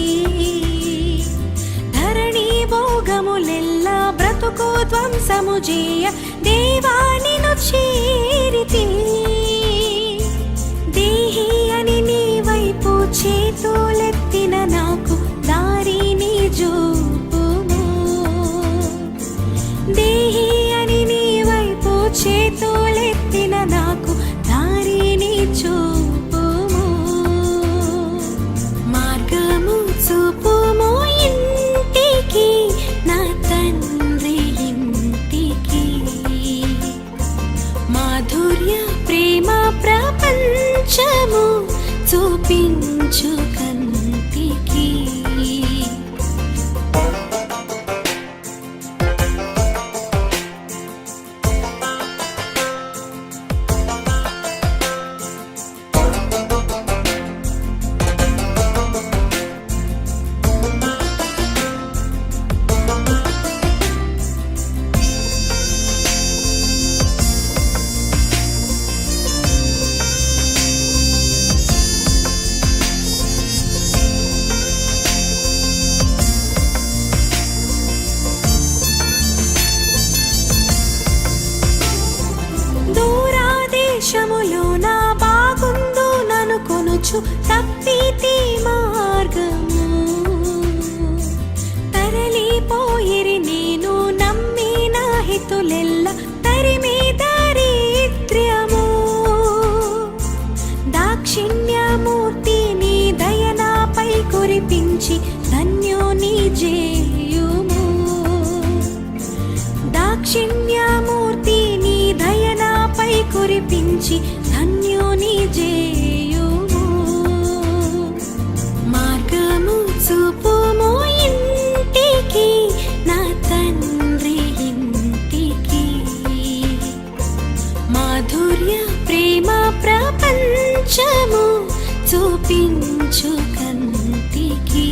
ధరణి భోగములెల్లా బ్రతుకు ధ్వంసము చేయ దేవానిను చేరితి. దేహి అని నీ వైపు చేతులెత్తిన నాకు దారిని చూపుము. దేహి అని నీ వైపు చేతులెత్తిన నాకు దారిని చూపుము. కాపాడుచు తప్పితి మార్గము. తరలిపోయిరి నేను నమ్మిన హితులెల్ల తరిమి దారిద్ర్యము. దాక్షిణ్యమూర్తి నీ దయనాపై కురిపించి ధన్యోని జేయుము. దాక్షిణ్యమూర్తి నీ దయనాపై కురిపించి ధన్యోని జేయుము. మార్గము చూపుము ఇంటికి నా తండ్రి ఇంటికి. మాధుర్య ప్రేమ ప్రపంచము చూపించు కంటికి.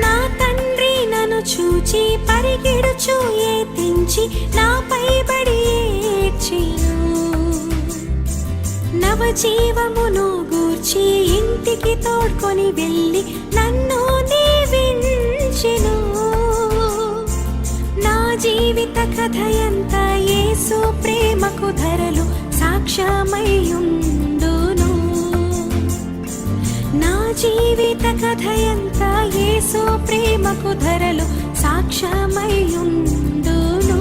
నా తండ్రి నన్ను చూచి పరిగెడుచు ఏతించి నాపై బడి ఏడ్చెను. నవజీవమును గూర్చి ఇంటికి తోడ్కొని వెళ్ళి నన్ను దీవించెను. నా జీవిత కథయంతా యేసు ప్రేమకు ధరలు సాక్ష్యమయ్యుండును. నా జీవిత కథయంతా యేసు ప్రేమకు ధరలు సాక్ష్యమయ్యుండును.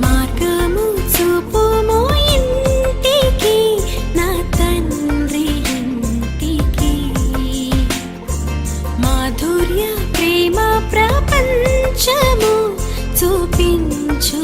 మార్గము చూపుము ఇంటికి నా తండ్రి ఇంటికి. మాధుర్య ప్రేమ ప్రపంచము చూపించు